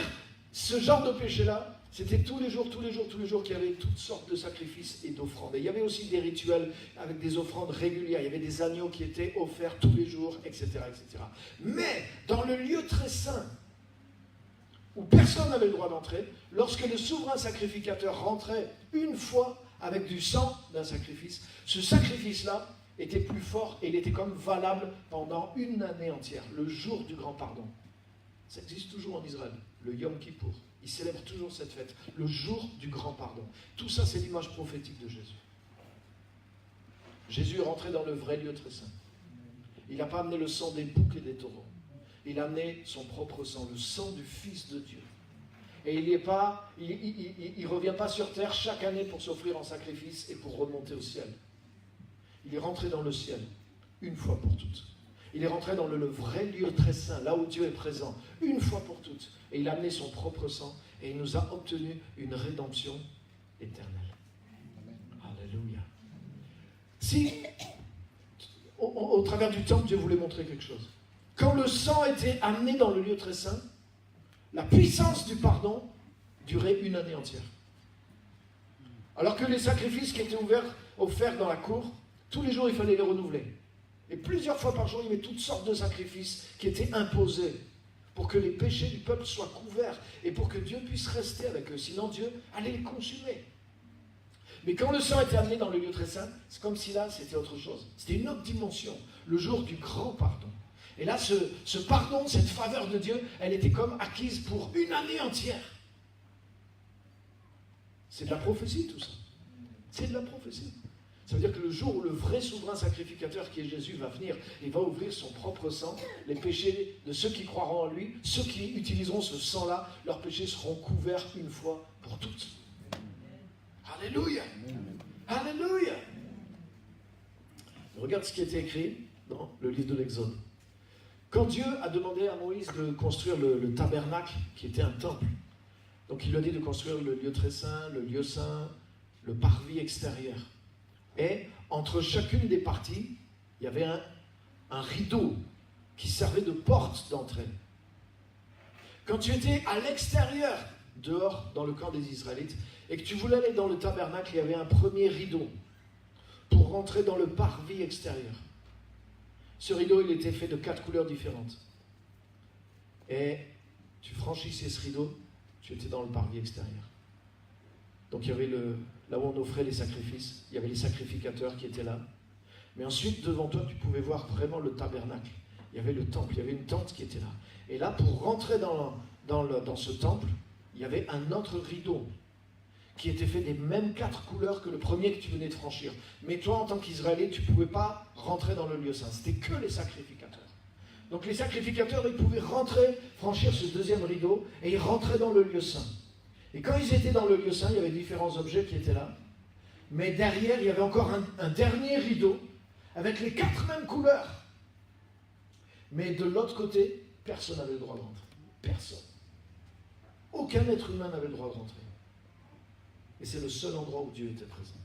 Speaker 1: ce genre de péché-là, c'était tous les jours qu'il y avait toutes sortes de sacrifices et d'offrandes. Et il y avait aussi des rituels avec des offrandes régulières. Il y avait des agneaux qui étaient offerts tous les jours, etc., etc. Mais dans le lieu très saint, où personne n'avait le droit d'entrer, lorsque le souverain sacrificateur rentrait une fois avec du sang d'un sacrifice, ce sacrifice-là était plus fort et il était comme valable pendant une année entière, le jour du grand pardon. Ça existe toujours en Israël, le Yom Kippour. Ils célèbrent toujours cette fête, le jour du grand pardon. Tout ça, c'est l'image prophétique de Jésus. Jésus est rentré dans le vrai lieu très saint. Il n'a pas amené le sang des boucs et des taureaux. Il a amené son propre sang, le sang du Fils de Dieu. Et il ne revient pas sur terre chaque année pour s'offrir en sacrifice et pour remonter au ciel. Il est rentré dans le ciel, une fois pour toutes. Il est rentré dans le vrai lieu très saint, là où Dieu est présent, une fois pour toutes. Et il a amené son propre sang et il nous a obtenu une rédemption éternelle. Alléluia. Si, au travers du temple, Dieu voulait montrer quelque chose. Quand le sang était amené dans le lieu très saint, la puissance du pardon durait une année entière. Alors que les sacrifices qui étaient offerts dans la cour, tous les jours il fallait les renouveler. Et plusieurs fois par jour, il y avait toutes sortes de sacrifices qui étaient imposés pour que les péchés du peuple soient couverts et pour que Dieu puisse rester avec eux. Sinon, Dieu allait les consumer. Mais quand le sang était amené dans le lieu très saint, c'est comme si là, c'était autre chose. C'était une autre dimension, le jour du grand pardon. Et là, ce pardon, cette faveur de Dieu, elle était comme acquise pour une année entière. C'est de la prophétie, tout ça. C'est de la prophétie. Ça veut dire que le jour où le vrai souverain sacrificateur qui est Jésus va venir, il va ouvrir son propre sang, les péchés de ceux qui croiront en lui, ceux qui utiliseront ce sang-là, leurs péchés seront couverts une fois pour toutes. Alléluia! Alléluia! Regarde ce qui était écrit dans le livre de l'Exode. Quand Dieu a demandé à Moïse de construire le tabernacle, qui était un temple, donc il lui a dit de construire le lieu très saint, le lieu saint, le parvis extérieur. Et entre chacune des parties, il y avait un rideau qui servait de porte d'entrée. Quand tu étais à l'extérieur, dehors, dans le camp des Israélites, et que tu voulais aller dans le tabernacle, il y avait un premier rideau pour rentrer dans le parvis extérieur. Ce rideau, il était fait de 4 couleurs différentes. Et tu franchissais ce rideau, tu étais dans le parvis extérieur. Donc il y avait là où on offrait les sacrifices, il y avait les sacrificateurs qui étaient là. Mais ensuite, devant toi, tu pouvais voir vraiment le tabernacle. Il y avait le temple, il y avait une tente qui était là. Et là, pour rentrer dans ce temple, il y avait un autre rideau qui était fait des mêmes 4 couleurs que le premier que tu venais de franchir. Mais toi, en tant qu'Israélite, tu ne pouvais pas rentrer dans le lieu saint. C'était que les sacrificateurs. Donc les sacrificateurs, ils pouvaient rentrer, franchir ce deuxième rideau, et ils rentraient dans le lieu saint. Et quand ils étaient dans le lieu saint, il y avait différents objets qui étaient là. Mais derrière, il y avait encore un dernier rideau, avec les 4 mêmes couleurs. Mais de l'autre côté, personne n'avait le droit de rentrer. Personne. Aucun être humain n'avait le droit de rentrer. Et c'est le seul endroit où Dieu était présent.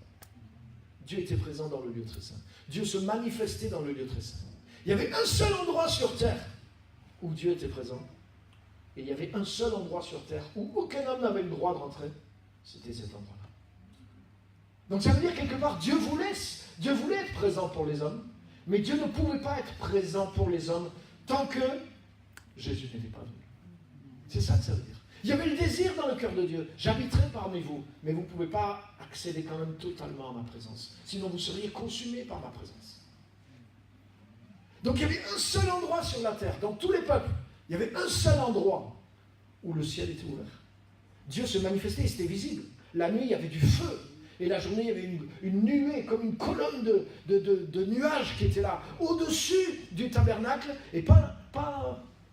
Speaker 1: Dieu était présent dans le lieu très saint. Dieu se manifestait dans le lieu très saint. Il y avait un seul endroit sur terre où Dieu était présent. Et il y avait un seul endroit sur terre où aucun homme n'avait le droit de rentrer. C'était cet endroit-là. Donc ça veut dire quelque part, Dieu voulait être présent pour les hommes, mais Dieu ne pouvait pas être présent pour les hommes tant que Jésus n'était pas venu. C'est ça que ça veut dire. Il y avait le désir dans le cœur de Dieu. J'habiterai parmi vous, mais vous ne pouvez pas accéder quand même totalement à ma présence. Sinon vous seriez consumés par ma présence. Donc il y avait un seul endroit sur la terre, dans tous les peuples, il y avait un seul endroit où le ciel était ouvert. Dieu se manifestait, c'était visible. La nuit, il y avait du feu. Et la journée, il y avait une nuée, comme une colonne de nuages qui était là, au-dessus du tabernacle, et pas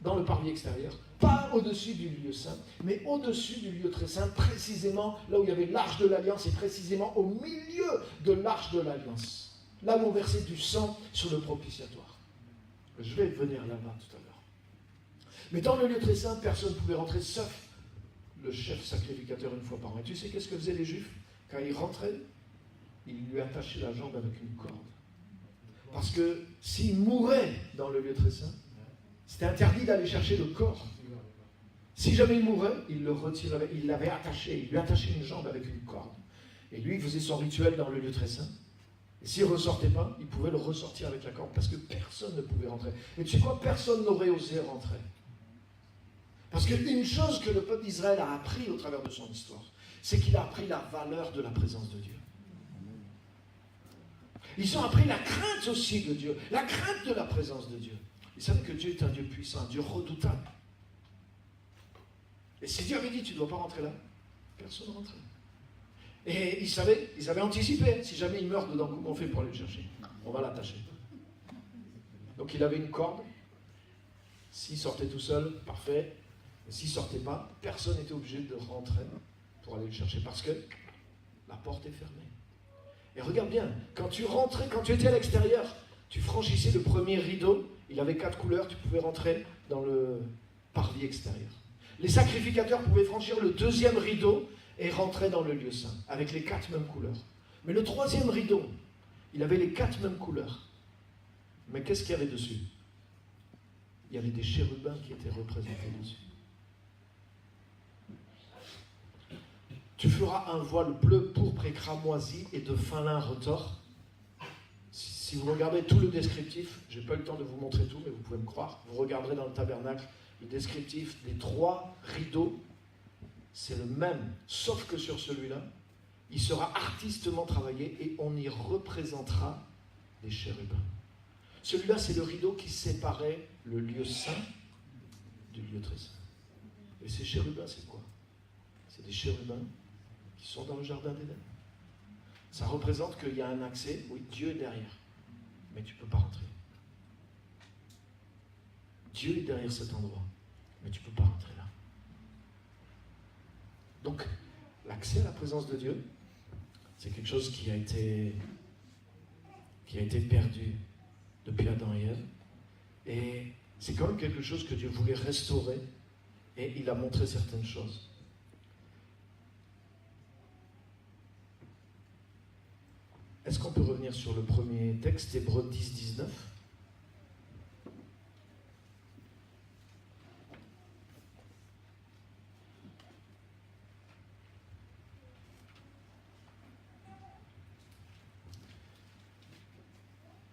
Speaker 1: dans le parvis extérieur, pas au-dessus du lieu saint, mais au-dessus du lieu très saint, précisément là où il y avait l'arche de l'Alliance, et précisément au milieu de l'arche de l'Alliance, là où on versait du sang sur le propitiatoire. Je vais venir là-bas tout à l'heure. Mais dans le lieu très saint, personne ne pouvait rentrer, sauf le chef sacrificateur une fois par an. Et tu sais qu'est-ce que faisaient les Juifs? Quand il rentrait, il lui attachait la jambe avec une corde. Parce que s'il mourait dans le lieu très saint, c'était interdit d'aller chercher le corps. Si jamais il mourait, il le retirait, il l'avait attaché, il lui attachait une jambe avec une corde. Et lui, il faisait son rituel dans le lieu très saint. Et s'il ne ressortait pas, il pouvait le ressortir avec la corde, parce que personne ne pouvait rentrer. Et tu sais quoi? Personne n'aurait osé rentrer. Parce qu'une chose que le peuple d'Israël a appris au travers de son histoire, c'est qu'il a appris la valeur de la présence de Dieu. Ils ont appris la crainte aussi de Dieu, la crainte de la présence de Dieu. Ils savaient que Dieu est un Dieu puissant, un Dieu redoutable. Et si Dieu avait dit, tu ne dois pas rentrer là, personne ne rentrait. Et ils savaient, ils avaient anticipé, si jamais il meurt dedans, comment on fait pour aller le chercher? On va l'attacher. Donc il avait une corde. S'il sortait tout seul, parfait. Et s'il ne sortait pas, personne n'était obligé de rentrer pour aller le chercher, parce que la porte est fermée. Et regarde bien, quand tu rentrais, quand tu étais à l'extérieur, tu franchissais le premier rideau, il avait 4 couleurs, tu pouvais rentrer dans le parvis extérieur. Les sacrificateurs pouvaient franchir le deuxième rideau et rentrer dans le lieu saint, avec les 4 mêmes couleurs. Mais le troisième rideau, il avait les 4 mêmes couleurs. Mais qu'est-ce qu'il y avait dessus? Il y avait des chérubins qui étaient représentés dessus. Tu feras un voile bleu, pourpre et cramoisi et de fin lin retors. Si vous regardez tout le descriptif, je n'ai pas eu le temps de vous montrer tout, mais vous pouvez me croire, vous regarderez dans le tabernacle, le descriptif des 3 rideaux, c'est le même, sauf que sur celui-là, il sera artistement travaillé et on y représentera les chérubins. Celui-là, c'est le rideau qui séparait le lieu saint du lieu très saint. Et ces chérubins, c'est quoi? C'est des chérubins qui sont dans le jardin d'Éden. Ça représente qu'il y a un accès, oui, Dieu est derrière, mais tu ne peux pas rentrer. Dieu est derrière cet endroit, mais tu ne peux pas rentrer là. Donc, l'accès à la présence de Dieu, c'est quelque chose qui a été perdu depuis Adam et Ève. Et c'est quand même quelque chose que Dieu voulait restaurer, et il a montré certaines choses. Est-ce qu'on peut revenir sur le premier texte, Hébreux 10, 19 ?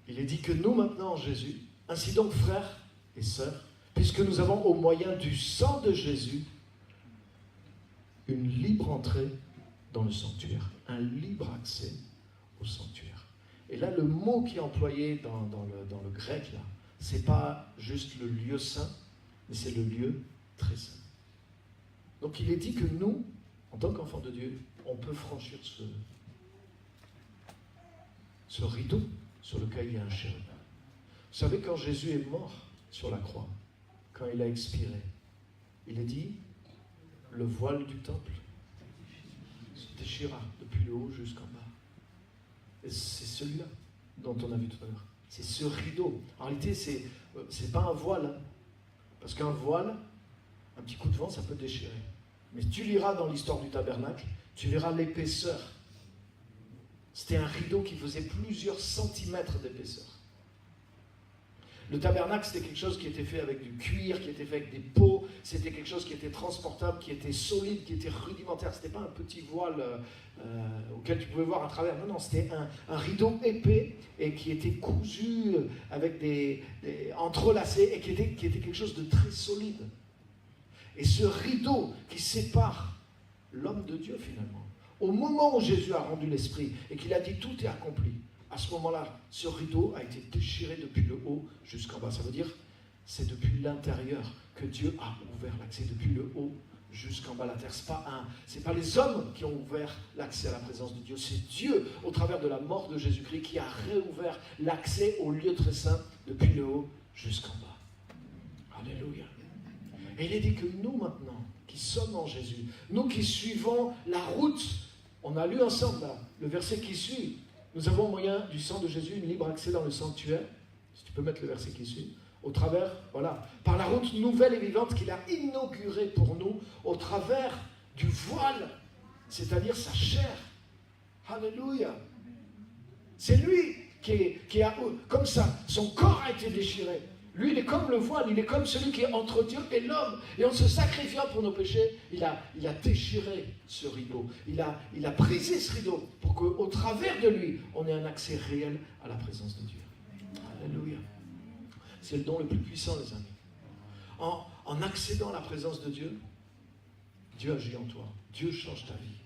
Speaker 1: Il est dit que nous maintenant, Jésus, ainsi donc frères et sœurs, puisque nous avons au moyen du sang de Jésus une libre entrée dans le sanctuaire, un libre accès au sanctuaire. Et là, le mot qui est employé dans le grec, là, c'est pas juste le lieu saint, mais c'est le lieu très saint. Donc il est dit que nous, en tant qu'enfants de Dieu, on peut franchir ce rideau sur lequel il y a un chérubin. Vous savez, quand Jésus est mort sur la croix, quand il a expiré, il est dit, le voile du temple se déchira depuis le haut jusqu'en bas. Et c'est celui-là dont on a vu tout à l'heure. C'est ce rideau. En réalité, c'est pas un voile. Hein, parce qu'un voile, un petit coup de vent, ça peut déchirer. Mais tu liras dans l'histoire du tabernacle, tu verras l'épaisseur. C'était un rideau qui faisait plusieurs centimètres d'épaisseur. Le tabernacle, c'était quelque chose qui était fait avec du cuir, qui était fait avec des peaux, c'était quelque chose qui était transportable, qui était solide, qui était rudimentaire. C'était pas un petit voile auquel tu pouvais voir à travers. Non, c'était un rideau épais et qui était cousu avec des entrelacés et qui était quelque chose de très solide. Et ce rideau qui sépare l'homme de Dieu finalement, au moment où Jésus a rendu l'esprit et qu'il a dit tout est accompli, à ce moment-là, ce rideau a été déchiré depuis le haut jusqu'en bas. Ça veut dire c'est depuis l'intérieur que Dieu a ouvert l'accès, depuis le haut jusqu'en bas. La terre, c'est pas les hommes qui ont ouvert l'accès à la présence de Dieu, c'est Dieu, au travers de la mort de Jésus-Christ, qui a réouvert l'accès au lieu très saint depuis le haut jusqu'en bas. Alléluia. Et il est dit que nous maintenant, qui sommes en Jésus, nous qui suivons la route, on a lu ensemble là, le verset qui suit, nous avons au moyen du sang de Jésus un libre accès dans le sanctuaire, si tu peux mettre le verset qui suit, au travers, voilà, par la route nouvelle et vivante qu'il a inaugurée pour nous, au travers du voile, c'est-à-dire sa chair. Alléluia. C'est lui qui a, comme ça, son corps a été déchiré. Lui, il est comme le voile, il est comme celui qui est entre Dieu et l'homme. Et en se sacrifiant pour nos péchés, il a déchiré ce rideau. Il a brisé ce rideau pour qu'au travers de lui, on ait un accès réel à la présence de Dieu. Alléluia. C'est le don le plus puissant, les amis. En accédant à la présence de Dieu, Dieu agit en toi. Dieu change ta vie.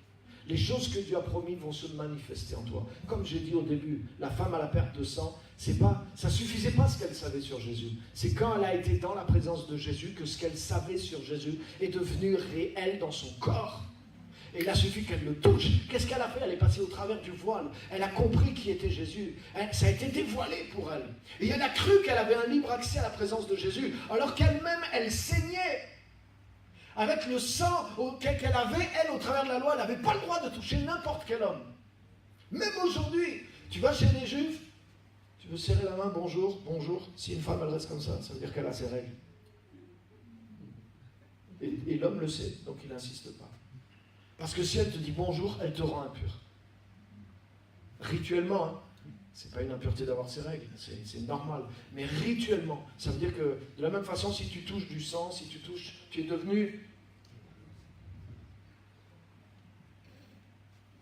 Speaker 1: Les choses que Dieu a promis vont se manifester en toi. Comme j'ai dit au début, la femme à la perte de sang, ça ne suffisait pas ce qu'elle savait sur Jésus. C'est quand elle a été dans la présence de Jésus que ce qu'elle savait sur Jésus est devenu réel dans son corps. Et il a suffi qu'elle le touche. Qu'est-ce qu'elle a fait? Elle est passée au travers du voile. Elle a compris qui était Jésus. Ça a été dévoilé pour elle. Et elle a cru qu'elle avait un libre accès à la présence de Jésus, alors qu'elle-même, elle saignait. Avec le sang qu'elle avait, elle, au travers de la loi, elle n'avait pas le droit de toucher n'importe quel homme. Même aujourd'hui, tu vas chez les Juifs, tu veux serrer la main, bonjour, bonjour. Si une femme, elle reste comme ça veut dire qu'elle a ses règles. Et l'homme le sait, donc il n'insiste pas. Parce que si elle te dit bonjour, elle te rend impur. Rituellement, hein, c'est pas une impureté d'avoir ses règles, c'est normal. Mais rituellement, ça veut dire que de la même façon, si tu touches du sang, si tu touches, tu es devenu...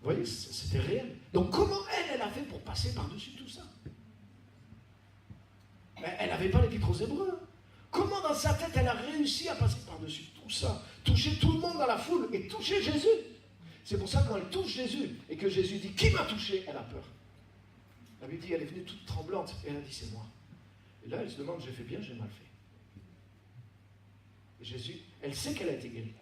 Speaker 1: Vous voyez, c'était réel. Donc comment elle a fait pour passer par-dessus tout ça? Elle n'avait pas l'épître aux Hébreux. Comment dans sa tête elle a réussi à passer par-dessus tout ça, toucher tout le monde dans la foule et toucher Jésus? C'est pour ça que quand elle touche Jésus et que Jésus dit « Qui m'a touché ?» elle a peur. La Bible dit elle est venue toute tremblante et elle a dit « C'est moi ». Et là elle se demande « J'ai fait bien, j'ai mal fait ». Et Jésus, elle sait qu'elle a été guérie.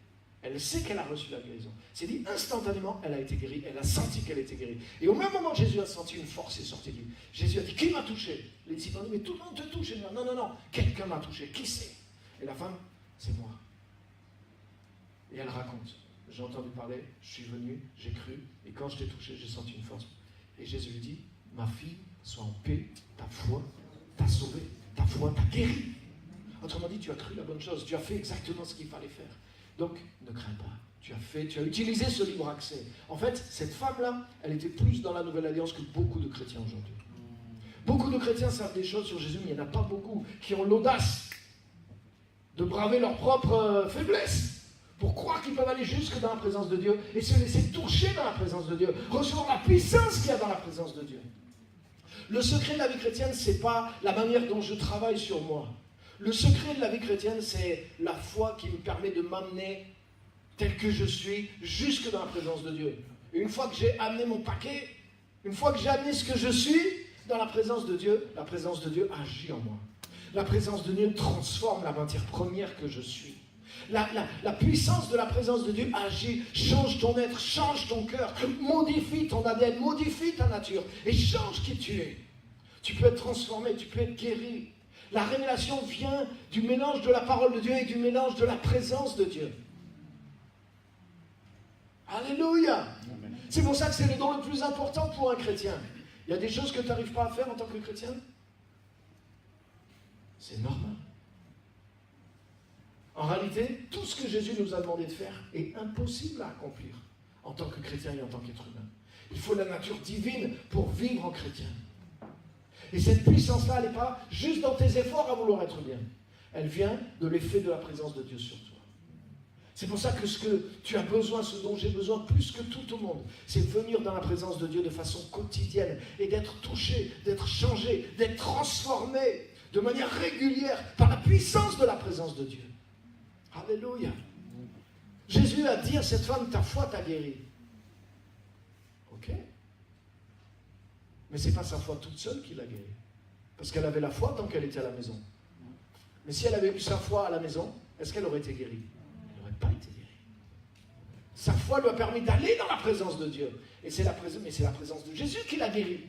Speaker 1: Elle sait qu'elle a reçu la guérison. C'est dit instantanément, elle a été guérie, elle a senti qu'elle était guérie. Et au même moment, Jésus a senti une force est sortie de lui. Jésus a dit, qui m'a touché? Les disciples ont dit, mais tout le monde te touche. Et non, quelqu'un m'a touché. Qui c'est? Et la femme, c'est moi. Et elle raconte, j'ai entendu parler, je suis venu, j'ai cru, et quand je t'ai touché, j'ai senti une force. Et Jésus lui dit, ma fille, sois en paix, ta foi t'a sauvée, ta foi t'a guérie. Autrement dit, tu as cru la bonne chose, tu as fait exactement ce qu'il fallait faire. Donc, ne crains pas. Tu as utilisé ce libre accès. En fait, cette femme-là, elle était plus dans la Nouvelle Alliance que beaucoup de chrétiens aujourd'hui. Beaucoup de chrétiens savent des choses sur Jésus, mais il n'y en a pas beaucoup qui ont l'audace de braver leur propre faiblesse pour croire qu'ils peuvent aller jusque dans la présence de Dieu et se laisser toucher dans la présence de Dieu, recevoir la puissance qu'il y a dans la présence de Dieu. Le secret de la vie chrétienne, ce n'est pas la manière dont je travaille sur moi. Le secret de la vie chrétienne, c'est la foi qui me permet de m'amener tel que je suis, jusque dans la présence de Dieu. Et une fois que j'ai amené mon paquet, une fois que j'ai amené ce que je suis dans la présence de Dieu agit en moi. La présence de Dieu transforme la matière première que je suis. La puissance de la présence de Dieu agit, change ton être, change ton cœur, modifie ton ADN, modifie ta nature et change qui tu es. Tu peux être transformé, tu peux être guéri. La révélation vient du mélange de la parole de Dieu et du mélange de la présence de Dieu. Alléluia! C'est pour ça que c'est le don le plus important pour un chrétien. Il y a des choses que tu n'arrives pas à faire en tant que chrétien. C'est normal. En réalité, tout ce que Jésus nous a demandé de faire est impossible à accomplir en tant que chrétien et en tant qu'être humain. Il faut la nature divine pour vivre en chrétien. Et cette puissance-là, elle n'est pas juste dans tes efforts à vouloir être bien. Elle vient de l'effet de la présence de Dieu sur toi. C'est pour ça que ce que tu as besoin, ce dont j'ai besoin plus que tout au monde, c'est de venir dans la présence de Dieu de façon quotidienne et d'être touché, d'être changé, d'être transformé de manière régulière par la puissance de la présence de Dieu. Alléluia. Jésus a dit à cette femme, ta foi t'a guéri. Ok. Mais ce n'est pas sa foi toute seule qui l'a guérie. Parce qu'elle avait la foi tant qu'elle était à la maison. Mais si elle avait eu sa foi à la maison, est-ce qu'elle aurait été guérie? Elle n'aurait pas été guérie. Sa foi lui a permis d'aller dans la présence de Dieu. Mais c'est la présence de Jésus qui l'a guérie.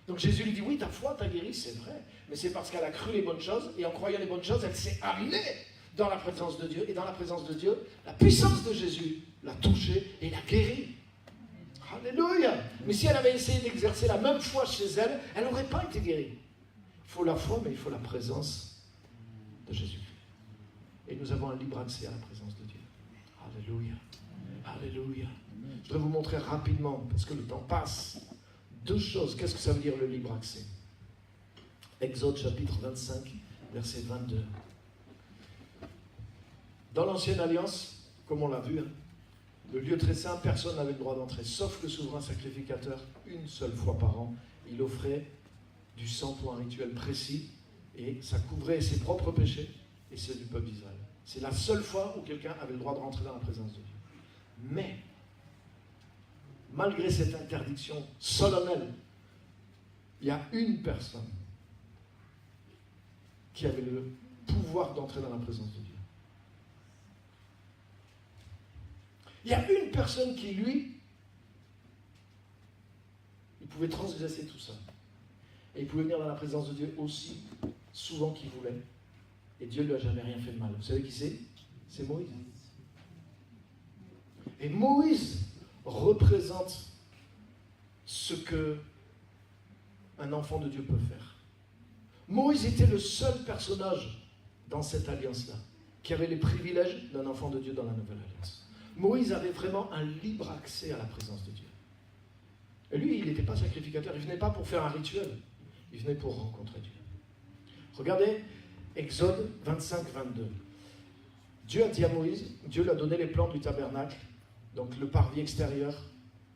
Speaker 1: Donc Jésus lui dit, oui, ta foi t'a guéri, c'est vrai. Mais c'est parce qu'elle a cru les bonnes choses, et en croyant les bonnes choses, elle s'est amenée dans la présence de Dieu. Et dans la présence de Dieu, la puissance de Jésus l'a touchée et l'a guérie. Alléluia. Mais si elle avait essayé d'exercer la même foi chez elle, elle n'aurait pas été guérie. Il faut la foi, mais il faut la présence de Jésus. Et nous avons un libre accès à la présence de Dieu. Alléluia. Alléluia. Je voudrais vous montrer rapidement, parce que le temps passe, deux choses. Qu'est-ce que ça veut dire le libre accès? Exode chapitre 25, verset 22. Dans l'ancienne alliance, comme on l'a vu, le lieu très saint, personne n'avait le droit d'entrer, sauf le souverain sacrificateur, une seule fois par an. Il offrait du sang pour un rituel précis, et ça couvrait ses propres péchés et ceux du peuple d'Israël. C'est la seule fois où quelqu'un avait le droit de rentrer dans la présence de Dieu. Mais, malgré cette interdiction solennelle, il y a une personne qui avait le pouvoir d'entrer dans la présence de Dieu. Il y a une personne qui, lui, il pouvait transgresser tout ça. Et il pouvait venir dans la présence de Dieu aussi souvent qu'il voulait. Et Dieu ne lui a jamais rien fait de mal. Vous savez qui c'est? C'est Moïse. Et Moïse représente ce que un enfant de Dieu peut faire. Moïse était le seul personnage dans cette alliance-là qui avait les privilèges d'un enfant de Dieu dans la nouvelle alliance. Moïse avait vraiment un libre accès à la présence de Dieu. Et lui, il n'était pas sacrificateur, il ne venait pas pour faire un rituel, il venait pour rencontrer Dieu. Regardez Exode 25, 22. Dieu a dit à Moïse, Dieu lui a donné les plans du tabernacle, donc le parvis extérieur,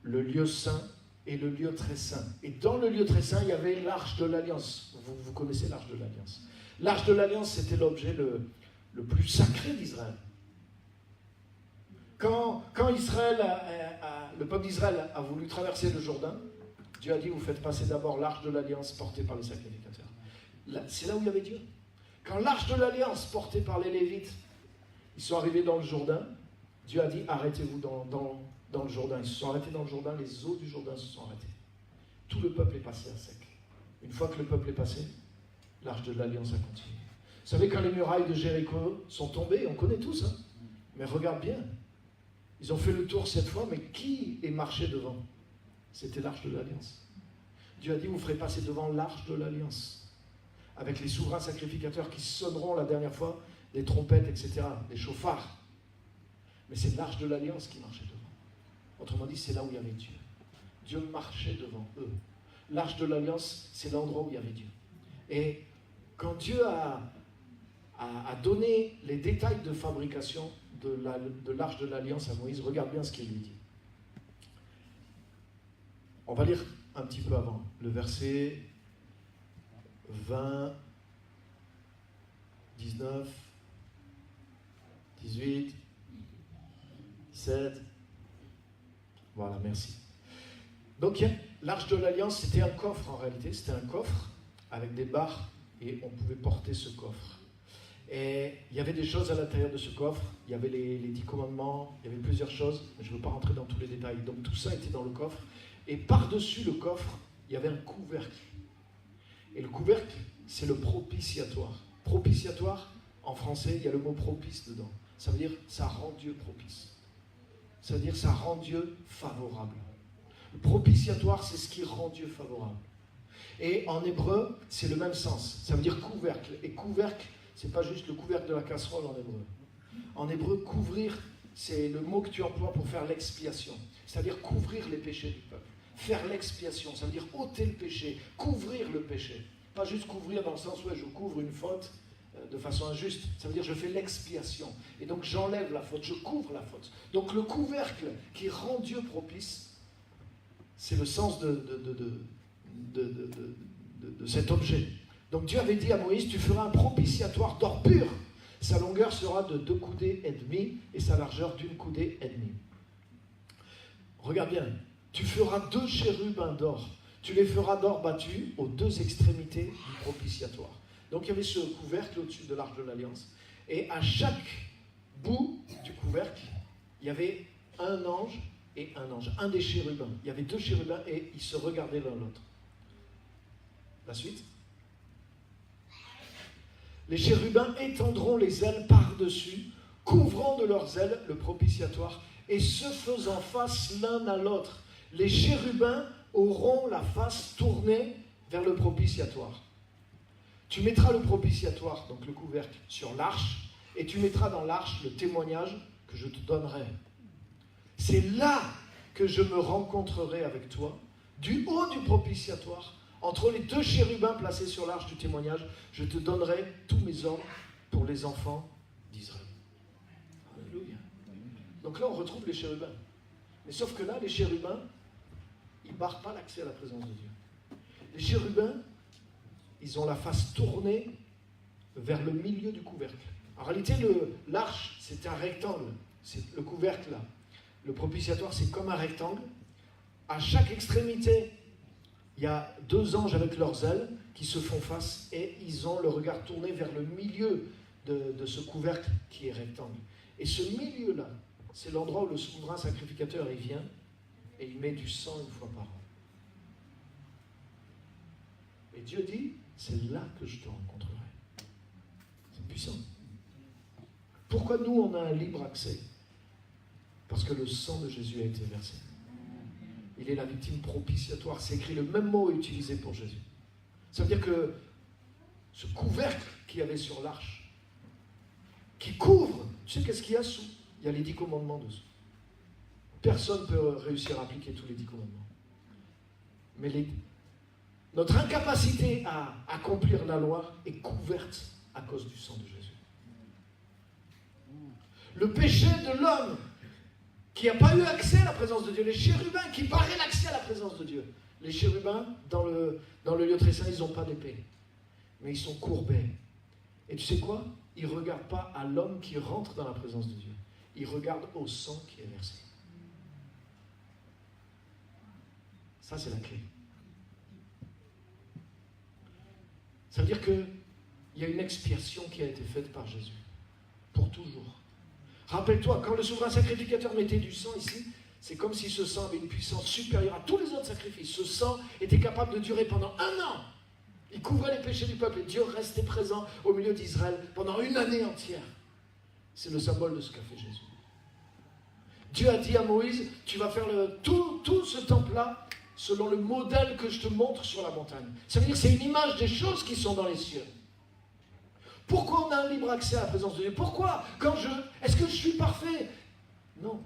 Speaker 1: le lieu saint et le lieu très saint. Et dans le lieu très saint, il y avait l'arche de l'alliance. Vous connaissez l'arche de l'alliance. L'arche de l'alliance, c'était l'objet le plus sacré d'Israël. Quand le peuple d'Israël a voulu traverser le Jourdain, Dieu a dit, vous faites passer d'abord l'arche de l'alliance portée par les sacrificateurs. C'est là où il y avait Dieu. Quand l'arche de l'alliance portée par les Lévites, ils sont arrivés dans le Jourdain, Dieu a dit, arrêtez-vous dans le Jourdain. Ils se sont arrêtés dans le Jourdain, les eaux du Jourdain se sont arrêtées. Tout le peuple est passé à sec. Une fois que le peuple est passé, l'arche de l'alliance a continué. Vous savez, quand les murailles de Jéricho sont tombées, on connaît tous, hein, mais regarde bien, ils ont fait le tour cette fois, mais qui est marché devant? C'était l'arche de l'alliance. Dieu a dit, vous ferez passer devant l'arche de l'alliance, avec les souverains sacrificateurs qui sonneront la dernière fois, des trompettes, etc., des chauffards. Mais c'est l'arche de l'alliance qui marchait devant. Autrement dit, c'est là où il y avait Dieu. Dieu marchait devant eux. L'arche de l'alliance, c'est l'endroit où il y avait Dieu. Et quand Dieu a donné les détails de fabrication de l'arche de l'alliance à Moïse, regarde bien ce qu'il lui dit. On va lire un petit peu avant, le verset 20, 19, 18, 7. Voilà, merci. Donc, l'Arche de l'Alliance, c'était un coffre en réalité. C'était un coffre avec des barres et on pouvait porter ce coffre. Et il y avait des choses à l'intérieur de ce coffre. Il y avait les 10 commandements, il y avait plusieurs choses. Mais je ne veux pas rentrer dans tous les détails. Donc, tout ça était dans le coffre. Et par-dessus le coffre, il y avait un couvercle. Et le couvercle, c'est le propitiatoire. Propitiatoire, en français, il y a le mot propice dedans. Ça veut dire ça rend Dieu propice. Ça veut dire ça rend Dieu favorable. Le propitiatoire, c'est ce qui rend Dieu favorable. Et en hébreu, c'est le même sens. Ça veut dire couvercle. Et couvercle, c'est pas juste le couvercle de la casserole en hébreu. En hébreu, couvrir, c'est le mot que tu emploies pour faire l'expiation. C'est-à-dire couvrir les péchés du peuple. Faire l'expiation, ça veut dire ôter le péché, couvrir le péché. Pas juste couvrir dans le sens où je couvre une faute de façon injuste. Ça veut dire je fais l'expiation. Et donc j'enlève la faute, je couvre la faute. Donc le couvercle qui rend Dieu propice, c'est le sens de cet objet. Donc Dieu avait dit à Moïse, tu feras un propitiatoire d'or pur. Sa longueur sera de 2 coudées et demie et sa largeur d'1 coudée et demie. Regarde bien. Tu feras 2 chérubins d'or. Tu les feras d'or battu aux 2 extrémités du propitiatoire. Donc il y avait ce couvercle au-dessus de l'Arche de l'Alliance. Et à chaque bout du couvercle, il y avait un ange et un ange. Un des chérubins. Il y avait 2 chérubins et ils se regardaient l'un l'autre. La suite. Les chérubins étendront les ailes par-dessus, couvrant de leurs ailes le propitiatoire et se faisant face l'un à l'autre. Les chérubins auront la face tournée vers le propitiatoire. Tu mettras le propitiatoire, donc le couvercle, sur l'arche, et tu mettras dans l'arche le témoignage que je te donnerai. C'est là que je me rencontrerai avec toi, du haut du propitiatoire, entre les 2 chérubins placés sur l'arche du témoignage, je te donnerai tous mes ordres pour les enfants d'Israël. Alléluia. Donc là, on retrouve les chérubins. Mais sauf que là, les chérubins, ils ne barrent pas l'accès à la présence de Dieu. Les chérubins, ils ont la face tournée vers le milieu du couvercle. En réalité, l'arche, c'est un rectangle. C'est le couvercle là. Le propitiatoire, c'est comme un rectangle. À chaque extrémité, il y a 2 anges avec leurs ailes qui se font face et ils ont le regard tourné vers le milieu de ce couvercle qui est rectangle. Et ce milieu-là, c'est l'endroit où le souverain sacrificateur il vient et il met du sang 1 fois par an. Et Dieu dit, c'est là que je te rencontrerai. C'est puissant. Pourquoi nous, on a un libre accès? Parce que le sang de Jésus a été versé. Il est la victime propitiatoire. C'est écrit, le même mot est utilisé pour Jésus. Ça veut dire que ce couvercle qu'il y avait sur l'arche, qui couvre, tu sais qu'est-ce qu'il y a sous? Il y a les 10 commandements dessous. Personne ne peut réussir à appliquer tous les 10 commandements. Mais notre incapacité à accomplir la loi est couverte à cause du sang de Jésus. Le péché de l'homme qui n'a pas eu accès à la présence de Dieu, les chérubins qui barraient l'accès à la présence de Dieu. Les chérubins, dans le lieu très saint, ils n'ont pas d'épée, mais ils sont courbés. Et tu sais quoi? Ils ne regardent pas à l'homme qui rentre dans la présence de Dieu. Ils regardent au sang qui est versé. Ça, c'est la clé. Ça veut dire qu'il y a une expiation qui a été faite par Jésus. Pour toujours. Rappelle-toi, quand le souverain sacrificateur mettait du sang ici, c'est comme si ce sang avait une puissance supérieure à tous les autres sacrifices. Ce sang était capable de durer pendant 1 an. Il couvrait les péchés du peuple et Dieu restait présent au milieu d'Israël pendant 1 année entière. C'est le symbole de ce qu'a fait Jésus. Dieu a dit à Moïse, tu vas faire tout ce temple-là selon le modèle que je te montre sur la montagne. Ça veut dire que c'est une image des choses qui sont dans les cieux. Pourquoi on a un libre accès à la présence de Dieu? Pourquoi est-ce que je suis parfait? Non.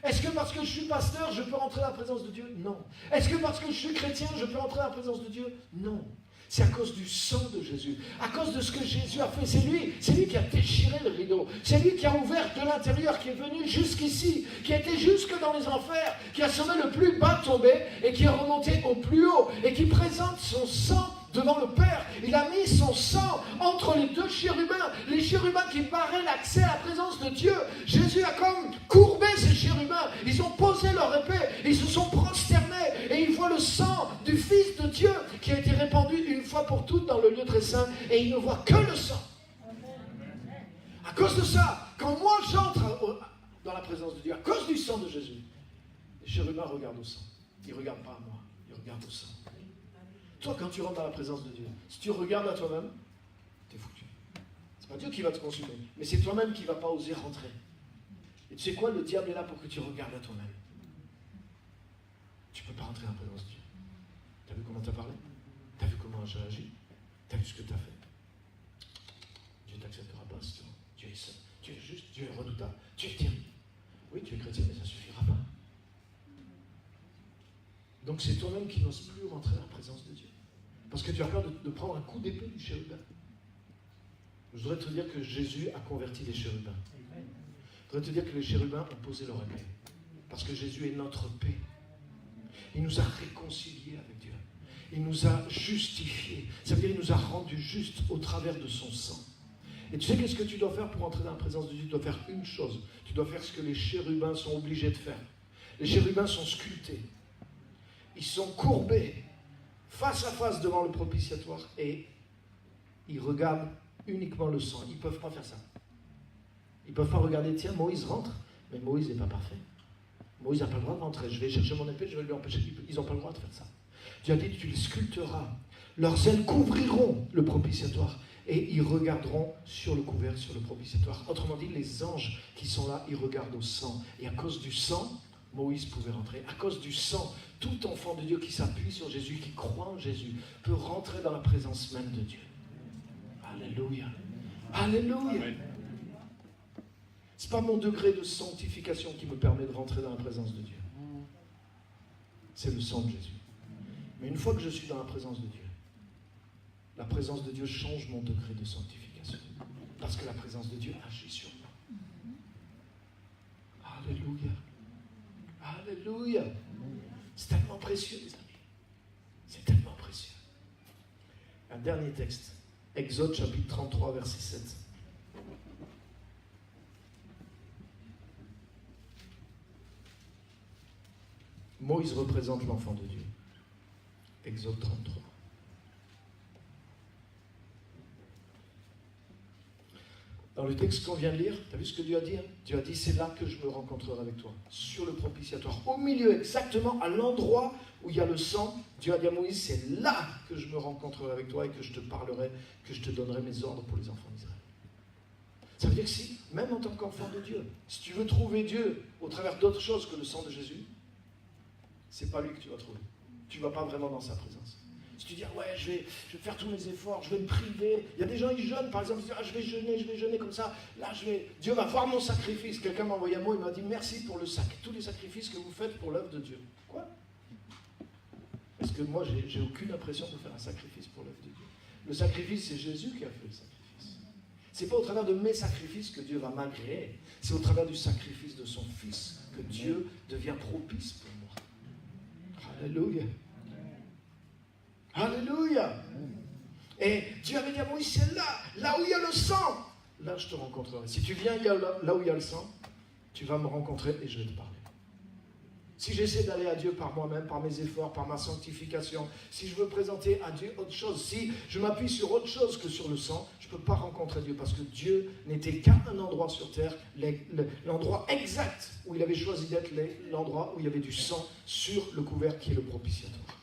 Speaker 1: Est-ce que parce que je suis pasteur, je peux rentrer dans la présence de Dieu? Non. Est-ce que parce que je suis chrétien, je peux rentrer dans la présence de Dieu? Non. C'est à cause du sang de Jésus, à cause de ce que Jésus a fait. C'est lui qui a déchiré le rideau. C'est lui qui a ouvert de l'intérieur, qui est venu jusqu'ici, qui a été jusque dans les enfers, qui a semé le plus bas tombé et qui est remonté au plus haut et qui présente son sang devant le Père. Il a mis son sang entre les 2 chérubins, les chérubins qui barraient l'accès à la présence de Dieu. Jésus a comme courbé ces chérubins chérubins, ils ont posé leur épée, ils se sont prosternés et ils voient le sang du Fils de Dieu qui a été répandu une fois pour toutes dans le lieu très saint et ils ne voient que le sang. À cause de ça, quand moi j'entre dans la présence de Dieu, à cause du sang de Jésus, les chérubins regardent au sang. Ils ne regardent pas à moi, ils regardent au sang. Toi, quand tu rentres dans la présence de Dieu, si tu regardes à toi-même, t'es foutu. C'est pas Dieu qui va te consumer, mais c'est toi-même qui ne vas pas oser rentrer. Et tu sais quoi, le diable est là pour que tu regardes à toi-même. Tu ne peux pas rentrer dans la présence de Dieu. Tu as vu comment tu as parlé? Tu as vu comment j'ai agi? Tu as vu ce que tu as fait? Dieu ne t'acceptera pas si tu vois. Dieu est seul. Dieu est juste, Dieu est redoutable. Dieu est terrible. Oui, tu es chrétien, mais ça ne suffira pas. Donc c'est toi-même qui n'oses plus rentrer dans la présence de Dieu. Parce que tu as peur de prendre un coup d'épée du chérubin. Je voudrais te dire que Jésus a converti les chérubins. Je voudrais te dire que les chérubins ont posé leur épée. Parce que Jésus est notre paix. Il nous a réconciliés avec Dieu. Il nous a justifiés. Ça veut dire qu'il nous a rendus justes au travers de son sang. Et tu sais qu'est-ce que tu dois faire pour entrer dans la présence de Dieu? Tu dois faire une chose. Tu dois faire ce que les chérubins sont obligés de faire. Les chérubins sont sculptés. Ils sont courbés, face à face devant le propitiatoire, et ils regardent uniquement le sang. Ils ne peuvent pas faire ça. Ils ne peuvent pas regarder, tiens, Moïse rentre, mais Moïse n'est pas parfait. Moïse n'a pas le droit de rentrer. Je vais chercher mon épée, je vais lui empêcher. Ils n'ont pas le droit de faire ça. Dieu a dit, tu les sculpteras. Leurs ailes couvriront le propitiatoire, et ils regarderont sur le couvercle, sur le propitiatoire. Autrement dit, les anges qui sont là, ils regardent au sang. Et à cause du sang, Moïse pouvait rentrer. À cause du sang, tout enfant de Dieu qui s'appuie sur Jésus, qui croit en Jésus, peut rentrer dans la présence même de Dieu. Alléluia. Alléluia. Ce n'est pas mon degré de sanctification qui me permet de rentrer dans la présence de Dieu. C'est le sang de Jésus. Mais une fois que je suis dans la présence de Dieu, la présence de Dieu change mon degré de sanctification. Parce que la présence de Dieu agit sur moi. Alléluia. Alléluia. C'est tellement précieux, les amis. C'est tellement précieux. Un dernier texte. Exode chapitre 33, verset 7. Moïse représente l'enfant de Dieu. Exode 33. Dans le texte qu'on vient de lire, tu as vu ce que Dieu a dit? Dieu a dit, c'est là que je me rencontrerai avec toi, sur le propitiatoire. Au milieu, exactement à l'endroit où il y a le sang, Dieu a dit à Moïse, c'est là que je me rencontrerai avec toi et que je te parlerai, que je te donnerai mes ordres pour les enfants d'Israël. Ça veut dire que si, même en tant qu'enfant de Dieu, si tu veux trouver Dieu au travers d'autre chose que le sang de Jésus, c'est pas lui que tu vas trouver. Tu ne vas pas vraiment dans sa présence. Si tu dis, ouais, je vais faire tous mes efforts, je vais me priver. Il y a des gens, ils jeûnent, par exemple, ils disent, je vais jeûner comme ça. Là, Dieu va voir mon sacrifice. Quelqu'un m'a envoyé un mot, il m'a dit, merci pour tous les sacrifices que vous faites pour l'œuvre de Dieu. Quoi? Parce que moi, j'ai aucune impression de faire un sacrifice pour l'œuvre de Dieu. Le sacrifice, c'est Jésus qui a fait le sacrifice. C'est pas au travers de mes sacrifices que Dieu va m'agréer. C'est au travers du sacrifice de son Fils que Dieu devient propice pour moi. Alléluia. Alléluia. Et Dieu avait dit à Moïse, c'est là où il y a le sang. Là, je te rencontrerai. Si tu viens là où il y a le sang, tu vas me rencontrer et je vais te parler. Si j'essaie d'aller à Dieu par moi-même, par mes efforts, par ma sanctification, si je veux présenter à Dieu autre chose, si je m'appuie sur autre chose que sur le sang, je ne peux pas rencontrer Dieu parce que Dieu n'était qu'à un endroit sur terre, l'endroit exact où il avait choisi d'être, l'endroit où il y avait du sang sur le couvercle qui est le propitiatoire.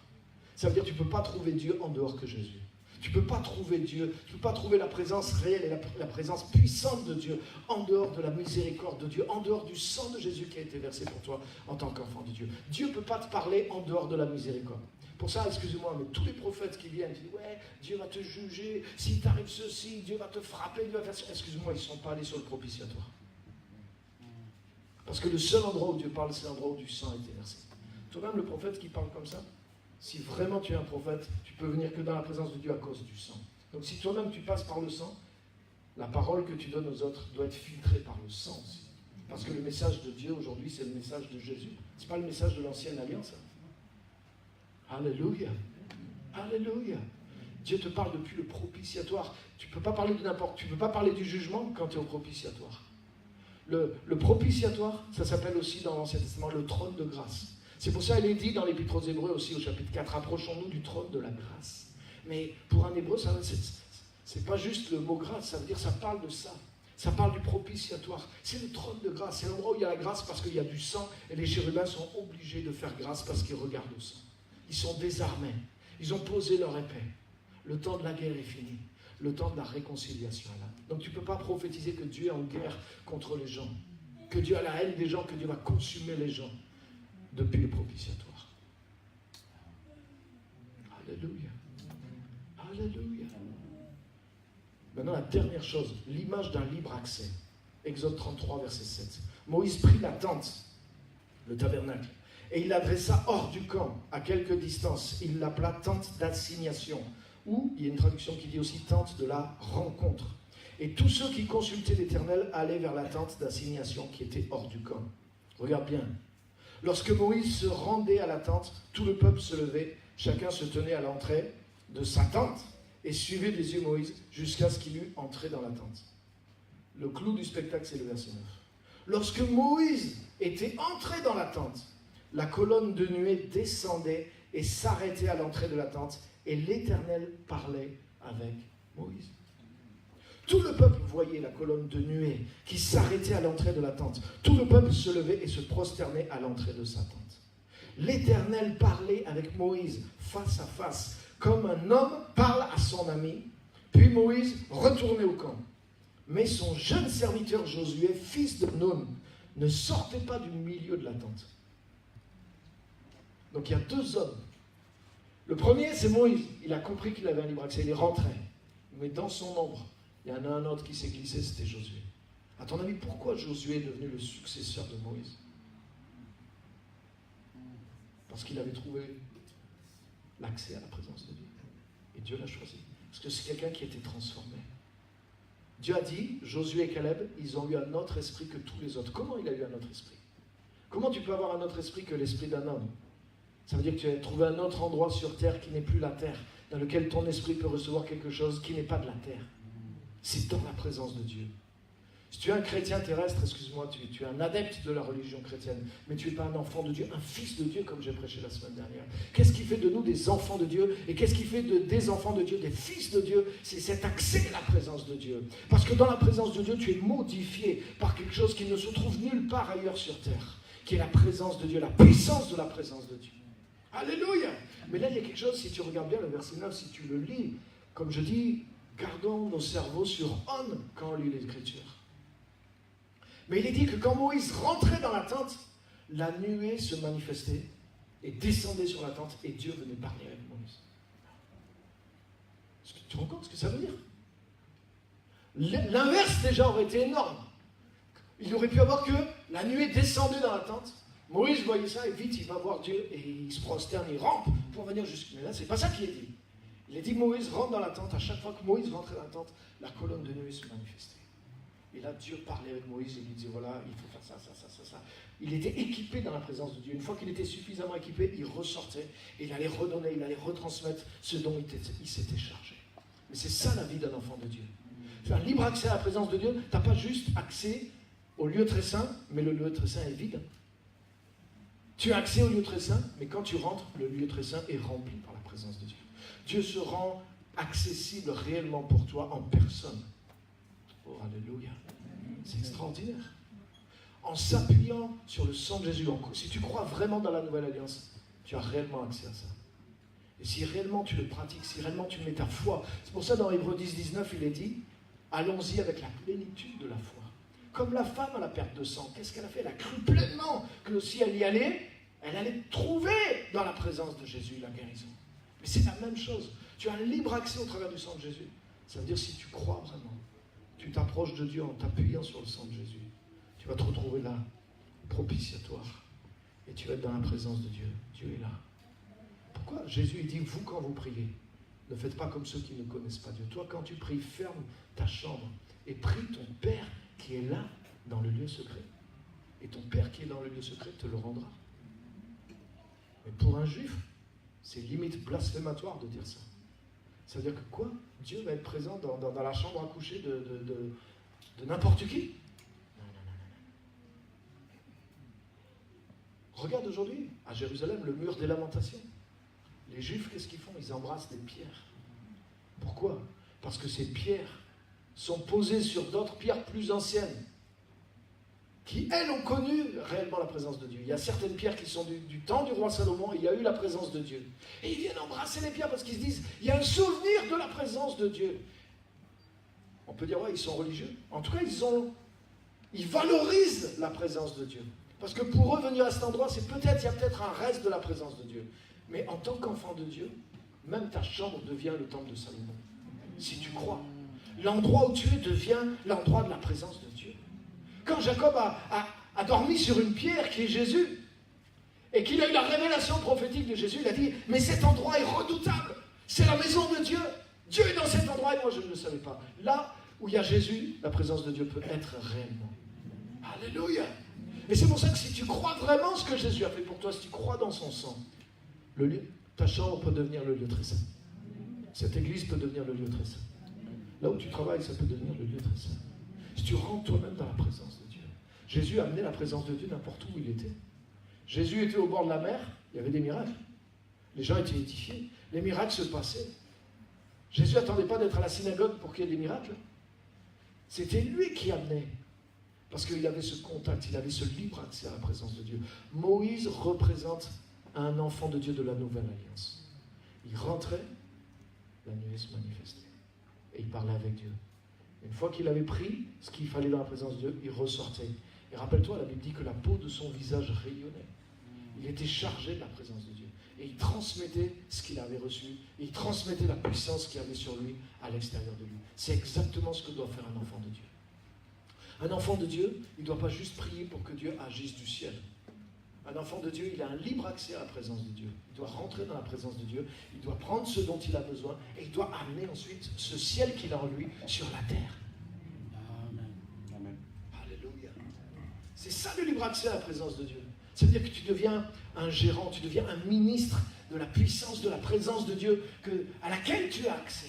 Speaker 1: Ça veut dire que tu ne peux pas trouver Dieu en dehors que Jésus. Tu ne peux pas trouver Dieu, tu ne peux pas trouver la présence réelle et la présence puissante de Dieu en dehors de la miséricorde de Dieu, en dehors du sang de Jésus qui a été versé pour toi en tant qu'enfant de Dieu. Dieu ne peut pas te parler en dehors de la miséricorde. Pour ça, excusez-moi, mais tous les prophètes qui viennent, qui disent, ouais, Dieu va te juger, s'il t'arrive ceci, Dieu va te frapper, Dieu va faire ça. Excuse-moi, ils ne sont pas allés sur le propitiatoire. Parce que le seul endroit où Dieu parle, c'est l'endroit où du sang a été versé. Toi-même, le prophète qui parle comme ça, si vraiment tu es un prophète, tu peux venir que dans la présence de Dieu à cause du sang. Donc si toi-même tu passes par le sang, la parole que tu donnes aux autres doit être filtrée par le sang aussi. Parce que le message de Dieu aujourd'hui, c'est le message de Jésus. Ce n'est pas le message de l'ancienne alliance. Alléluia. Alléluia. Dieu te parle depuis le propitiatoire. Tu ne peux pas parler de n'importe, tu ne peux pas parler du jugement quand tu es au propitiatoire. Le propitiatoire, ça s'appelle aussi dans l'Ancien Testament le trône de grâce. C'est pour ça qu'il est dit dans l'Épître aux Hébreux aussi au chapitre 4, approchons-nous du trône de la grâce. Mais pour un Hébreu, c'est pas juste le mot grâce, ça veut dire ça parle de ça. Ça parle du propitiatoire. C'est le trône de grâce. C'est l'endroit où il y a la grâce parce qu'il y a du sang et les chérubins sont obligés de faire grâce parce qu'ils regardent au sang. Ils sont désarmés. Ils ont posé leur épée. Le temps de la guerre est fini. Le temps de la réconciliation est là. Donc tu ne peux pas prophétiser que Dieu est en guerre contre les gens. Que Dieu a la haine des gens, que Dieu va consumer les gens depuis le propitiatoire. Alléluia. Alléluia. Maintenant, la dernière chose, l'image d'un libre accès. Exode 33, verset 7. Moïse prit la tente, le tabernacle, et il l'adressa hors du camp, à quelque distance. Il l'appela tente d'assignation, ou il y a une traduction qui dit aussi tente de la rencontre. Et tous ceux qui consultaient l'Éternel allaient vers la tente d'assignation qui était hors du camp. Regarde bien. Lorsque Moïse se rendait à la tente, tout le peuple se levait, chacun se tenait à l'entrée de sa tente et suivait des yeux Moïse jusqu'à ce qu'il eût entré dans la tente. Le clou du spectacle, c'est le verset 9. Lorsque Moïse était entré dans la tente, la colonne de nuée descendait et s'arrêtait à l'entrée de la tente, et l'Éternel parlait avec Moïse. Tout le peuple voyait la colonne de nuée qui s'arrêtait à l'entrée de la tente. Tout le peuple se levait et se prosternait à l'entrée de sa tente. L'Éternel parlait avec Moïse face à face, comme un homme parle à son ami. Puis Moïse retournait au camp. Mais son jeune serviteur Josué, fils de Nun, ne sortait pas du milieu de la tente. Donc il y a deux hommes. Le premier, c'est Moïse. Il a compris qu'il avait un libre accès. Il est rentré. Mais dans son ombre, il y en a un autre qui s'est glissé, c'était Josué. À ton avis, pourquoi Josué est devenu le successeur de Moïse? Parce qu'il avait trouvé l'accès à la présence de Dieu. Et Dieu l'a choisi. Parce que c'est quelqu'un qui a été transformé. Dieu a dit, Josué et Caleb, ils ont eu un autre esprit que tous les autres. Comment il a eu un autre esprit? Comment tu peux avoir un autre esprit que l'esprit d'un homme? Ça veut dire que tu as trouvé un autre endroit sur terre qui n'est plus la terre, dans lequel ton esprit peut recevoir quelque chose qui n'est pas de la terre. C'est dans la présence de Dieu. Si tu es un chrétien terrestre, excuse-moi, tu es un adepte de la religion chrétienne, mais tu n'es pas un enfant de Dieu, un fils de Dieu, comme j'ai prêché la semaine dernière. Qu'est-ce qui fait de nous des enfants de Dieu? Et qu'est-ce qui fait des enfants de Dieu, des fils de Dieu? C'est cet accès à la présence de Dieu. Parce que dans la présence de Dieu, tu es modifié par quelque chose qui ne se trouve nulle part ailleurs sur terre, qui est la présence de Dieu, la puissance de la présence de Dieu. Alléluia! Mais là, il y a quelque chose, si tu regardes bien le verset 9, si tu le lis, comme je dis, gardons nos cerveaux sur on quand on lit l'Écriture. Mais il est dit que quand Moïse rentrait dans la tente, la nuée se manifestait et descendait sur la tente et Dieu venait parler avec Moïse. Est-ce que tu te rends compte ce que ça veut dire? L'inverse déjà aurait été énorme. Il aurait pu avoir que la nuée descendait dans la tente. Moïse voyait ça et vite il va voir Dieu et il se prosterne, il rampe pour venir jusqu'à. Mais là, c'est pas ça qui est dit. Il est dit Moïse rentre dans la tente. À chaque fois que Moïse rentrait dans la tente, la colonne de nuée se manifestait. Et là, Dieu parlait avec Moïse et lui disait, voilà, il faut faire ça, ça, ça, ça, ça. Il était équipé dans la présence de Dieu. Une fois qu'il était suffisamment équipé, il ressortait et il allait redonner, il allait retransmettre ce dont il s'était chargé. Mais c'est ça la vie d'un enfant de Dieu. Tu as un libre accès à la présence de Dieu. Tu n'as pas juste accès au lieu très saint, mais le lieu très saint est vide. Tu as accès au lieu très saint, mais quand tu rentres, le lieu très saint est rempli par la présence de Dieu. Dieu se rend accessible réellement pour toi en personne. Oh, alléluia. C'est extraordinaire. En s'appuyant sur le sang de Jésus, si tu crois vraiment dans la nouvelle alliance, tu as réellement accès à ça. Et si réellement tu le pratiques, si réellement tu mets ta foi, c'est pour ça dans Hébreux 10, 19, il est dit, allons-y avec la plénitude de la foi. Comme la femme à la perte de sang, qu'est-ce qu'elle a fait? Elle a cru pleinement que si elle y allait, elle allait trouver dans la présence de Jésus la guérison. Mais c'est la même chose. Tu as un libre accès au travers du sang de Jésus. Ça veut dire si tu crois vraiment, tu t'approches de Dieu en t'appuyant sur le sang de Jésus, tu vas te retrouver là, propitiatoire, et tu vas être dans la présence de Dieu. Dieu est là. Pourquoi Jésus il dit, vous quand vous priez, ne faites pas comme ceux qui ne connaissent pas Dieu. Toi quand tu pries, ferme ta chambre et prie ton Père qui est là dans le lieu secret. Et ton Père qui est dans le lieu secret te le rendra. Mais pour un juif, c'est limite blasphématoire de dire ça. Ça veut dire que quoi? Dieu va être présent dans la chambre à coucher de n'importe qui? Non, non, non, non. Regarde aujourd'hui, à Jérusalem, le mur des lamentations. Les Juifs, qu'est-ce qu'ils font? Ils embrassent des pierres. Pourquoi? Parce que ces pierres sont posées sur d'autres pierres plus anciennes, qui, elles, ont connu réellement la présence de Dieu. Il y a certaines pierres qui sont du temps du roi Salomon, il y a eu la présence de Dieu. Et ils viennent embrasser les pierres parce qu'ils se disent, il y a un souvenir de la présence de Dieu. On peut dire, ouais, ils sont religieux. En tout cas, ils valorisent la présence de Dieu. Parce que pour eux, venir à cet endroit, il y a peut-être un reste de la présence de Dieu. Mais en tant qu'enfant de Dieu, même ta chambre devient le temple de Salomon. Si tu crois. L'endroit où tu es devient l'endroit de la présence de Dieu. Quand Jacob a dormi sur une pierre qui est Jésus, et qu'il a eu la révélation prophétique de Jésus, il a dit, mais cet endroit est redoutable. C'est la maison de Dieu. Dieu est dans cet endroit, et moi je ne le savais pas. Là où il y a Jésus, la présence de Dieu peut être réellement. Alléluia. Et c'est pour ça que si tu crois vraiment ce que Jésus a fait pour toi, si tu crois dans son sang, ta chambre peut devenir le lieu très saint. Cette église peut devenir le lieu très saint. Là où tu travailles, ça peut devenir le lieu très saint. Si tu rentres toi-même dans la présence de Dieu. Jésus a amené la présence de Dieu n'importe où il était. Jésus était au bord de la mer, il y avait des miracles. Les gens étaient édifiés. Les miracles se passaient. Jésus n'attendait pas d'être à la synagogue pour qu'il y ait des miracles. C'était lui qui amenait. Parce qu'il avait ce contact, il avait ce libre accès à la présence de Dieu. Moïse représente un enfant de Dieu de la nouvelle alliance. Il rentrait, la nuée se manifestait. Et il parlait avec Dieu. Une fois qu'il avait pris ce qu'il fallait dans la présence de Dieu, il ressortait. Et rappelle-toi, la Bible dit que la peau de son visage rayonnait. Il était chargé de la présence de Dieu. Et il transmettait ce qu'il avait reçu. Et il transmettait la puissance qu'il y avait sur lui à l'extérieur de lui. C'est exactement ce que doit faire un enfant de Dieu. Un enfant de Dieu, il ne doit pas juste prier pour que Dieu agisse du ciel. Un enfant de Dieu, il a un libre accès à la présence de Dieu. Il doit rentrer dans la présence de Dieu, il doit prendre ce dont il a besoin, et il doit amener ensuite ce ciel qu'il a en lui sur la terre. Amen. Alléluia. C'est ça le libre accès à la présence de Dieu. Ça veut dire que tu deviens un gérant, tu deviens un ministre de la puissance, de la présence de Dieu à laquelle tu as accès.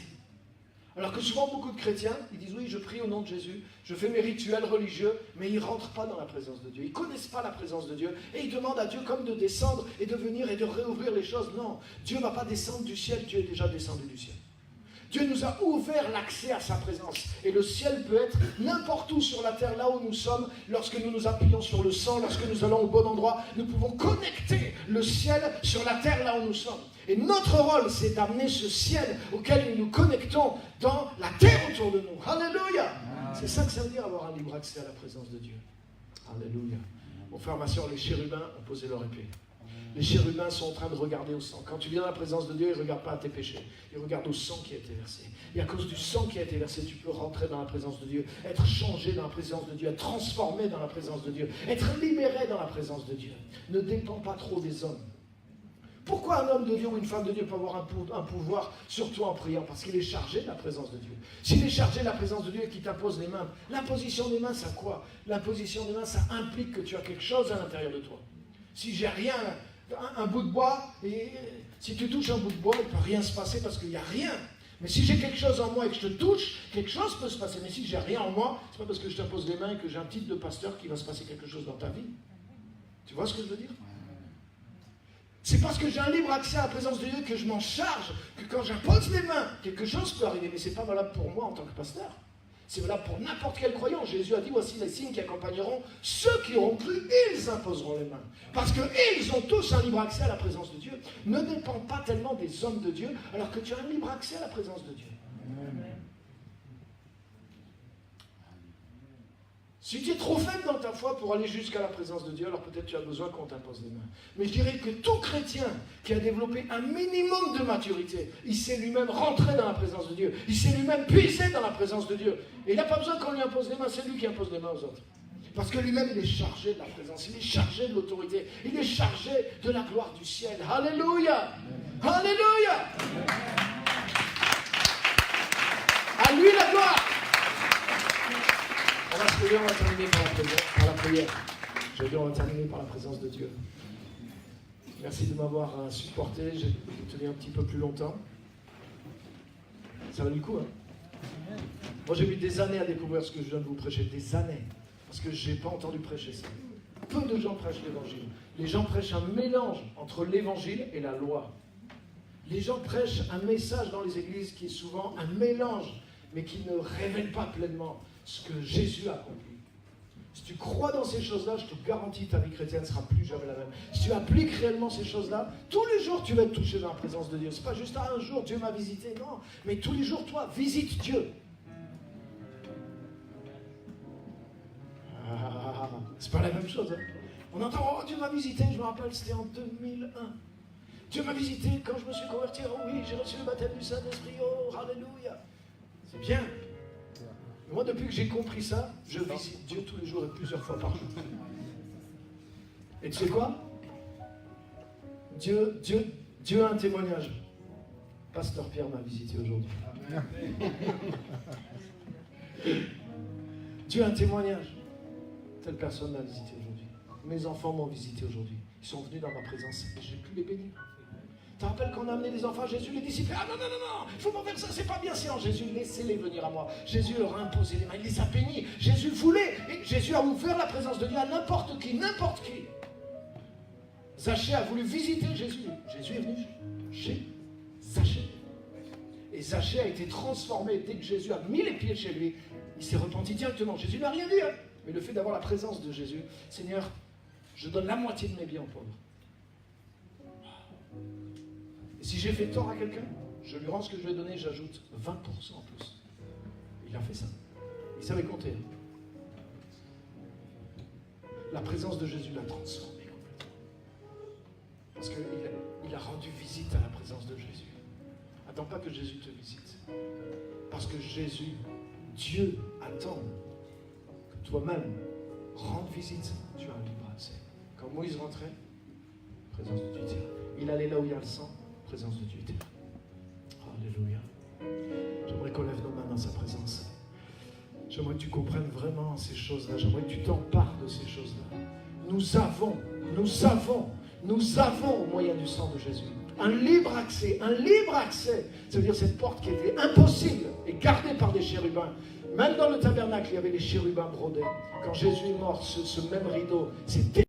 Speaker 1: Alors que souvent beaucoup de chrétiens, ils disent oui, je prie au nom de Jésus, je fais mes rituels religieux, mais ils ne rentrent pas dans la présence de Dieu. Ils ne connaissent pas la présence de Dieu et ils demandent à Dieu comme de descendre et de venir et de réouvrir les choses. Non, Dieu ne va pas descendre du ciel, Dieu est déjà descendu du ciel. Dieu nous a ouvert l'accès à sa présence. Et le ciel peut être n'importe où sur la terre, là où nous sommes. Lorsque nous nous appuyons sur le sang, lorsque nous allons au bon endroit, nous pouvons connecter le ciel sur la terre, là où nous sommes. Et notre rôle, c'est d'amener ce ciel auquel nous nous connectons dans la terre autour de nous. Alléluia. C'est ça que ça veut dire avoir un libre accès à la présence de Dieu. Alléluia. Mon frère, ma soeur, les chérubins ont posé leur épée. Les chérubins sont en train de regarder au sang. Quand tu viens dans la présence de Dieu, ils ne regardent pas à tes péchés. Ils regardent au sang qui a été versé. Et à cause du sang qui a été versé, tu peux rentrer dans la présence de Dieu, être changé dans la présence de Dieu, être transformé dans la présence de Dieu, être libéré dans la présence de Dieu. Ne dépend pas trop des hommes. Pourquoi un homme de Dieu ou une femme de Dieu peut avoir un pouvoir, surtout en priant? Parce qu'il est chargé de la présence de Dieu. S'il est chargé de la présence de Dieu et qu'il t'impose les mains, l'imposition des mains, ça quoi? L'imposition des mains, ça implique que tu as quelque chose à l'intérieur de toi. Si j'ai rien, un bout de bois, et si tu touches un bout de bois, il ne peut rien se passer parce qu'il n'y a rien. Mais si j'ai quelque chose en moi et que je te touche, quelque chose peut se passer. Mais si j'ai rien en moi, ce n'est pas parce que je t'impose les mains et que j'ai un titre de pasteur qu'il va se passer quelque chose dans ta vie. Tu vois ce que je veux dire? C'est parce que j'ai un libre accès à la présence de Dieu que je m'en charge, que quand j'impose les mains, quelque chose peut arriver. Mais ce n'est pas valable pour moi en tant que pasteur. C'est valable pour n'importe quel croyant. Jésus a dit, voici les signes qui accompagneront ceux qui auront cru, ils imposeront les mains. Parce qu'ils ont tous un libre accès à la présence de Dieu. Ne dépend pas tellement des hommes de Dieu, alors que tu as un libre accès à la présence de Dieu. Amen. Si tu es trop faible dans ta foi pour aller jusqu'à la présence de Dieu, alors peut-être tu as besoin qu'on t'impose les mains. Mais je dirais que tout chrétien qui a développé un minimum de maturité, il sait lui-même rentrer dans la présence de Dieu. Il sait lui-même puiser dans la présence de Dieu. Et il n'a pas besoin qu'on lui impose les mains, c'est lui qui impose les mains aux autres. Parce que lui-même, il est chargé de la présence, il est chargé de l'autorité, il est chargé de la gloire du ciel. Alléluia! Alléluia! À lui la gloire! On va se lever, on va terminer par la prière. Je vais dire, on va terminer par la présence de Dieu. Merci de m'avoir supporté. J'ai tenu un petit peu plus longtemps. Ça valait le coup, hein? Moi, j'ai mis des années à découvrir ce que je viens de vous prêcher. Des années. Parce que je n'ai pas entendu prêcher ça. peu de gens prêchent l'évangile. Les gens prêchent un mélange entre l'évangile et la loi. Les gens prêchent un message dans les églises qui est souvent un mélange, mais qui ne révèle pas pleinement ce que Jésus a accompli. Si tu crois dans ces choses-là, je te garantis ta vie chrétienne ne sera plus jamais la même. Si tu appliques réellement ces choses-là, tous les jours tu vas être touché dans la présence de Dieu. Ce n'est pas juste un jour Dieu m'a visité, non. Mais tous les jours, toi, visite Dieu. C'est pas la même chose. Hein. On entend, oh Dieu m'a visité, je me rappelle, c'était en 2001. Dieu m'a visité quand je me suis converti, oh oui, j'ai reçu le baptême du Saint-Esprit, oh, alléluia. C'est bien. Moi, depuis que j'ai compris ça, je visite Dieu tous les jours et plusieurs fois par jour. Et tu sais quoi? Dieu a un témoignage. Pasteur Pierre m'a visité aujourd'hui. Dieu a un témoignage. Telle personne m'a visité aujourd'hui. Mes enfants m'ont visité aujourd'hui. Ils sont venus dans ma présence et j'ai pu les bénir. Tu te rappelles qu'on a amené les enfants à Jésus, les disciples, ah non, il faut m'en faire ça, c'est pas bien. C'est en Jésus, laissez-les venir à moi. Jésus leur a imposé les mains, il les a bénis. Jésus voulait, et Jésus a ouvert la présence de Dieu à n'importe qui. Zachée a voulu visiter Jésus. Jésus est venu chez Zachée. Et Zachée a été transformé dès que Jésus a mis les pieds chez lui. Il s'est repenti directement. Jésus n'a rien dit, hein. Mais le fait d'avoir la présence de Jésus, Seigneur, je donne la moitié de mes biens aux pauvres. Et si j'ai fait tort à quelqu'un, je lui rends ce que je lui ai donné, j'ajoute 20% en plus. Il a fait ça. Il savait compter. La présence de Jésus l'a transformé complètement. Parce qu'il a rendu visite à la présence de Jésus. Attends pas que Jésus te visite. Parce que Jésus, Dieu attend que toi-même rende visite. Tu as un libre accès. Quand Moïse rentrait, présence de Dieu était là. Il allait là où il y a le sang, présence de Dieu était là. Alléluia. J'aimerais qu'on lève nos mains dans sa présence. J'aimerais que tu comprennes vraiment ces choses-là. J'aimerais que tu t'empares de ces choses-là. Nous avons au moyen du sang de Jésus un libre accès. Ça veut dire cette porte qui était impossible et gardée par des chérubins. Même dans le tabernacle, il y avait les chérubins brodés. Quand Jésus est mort, ce même rideau s'est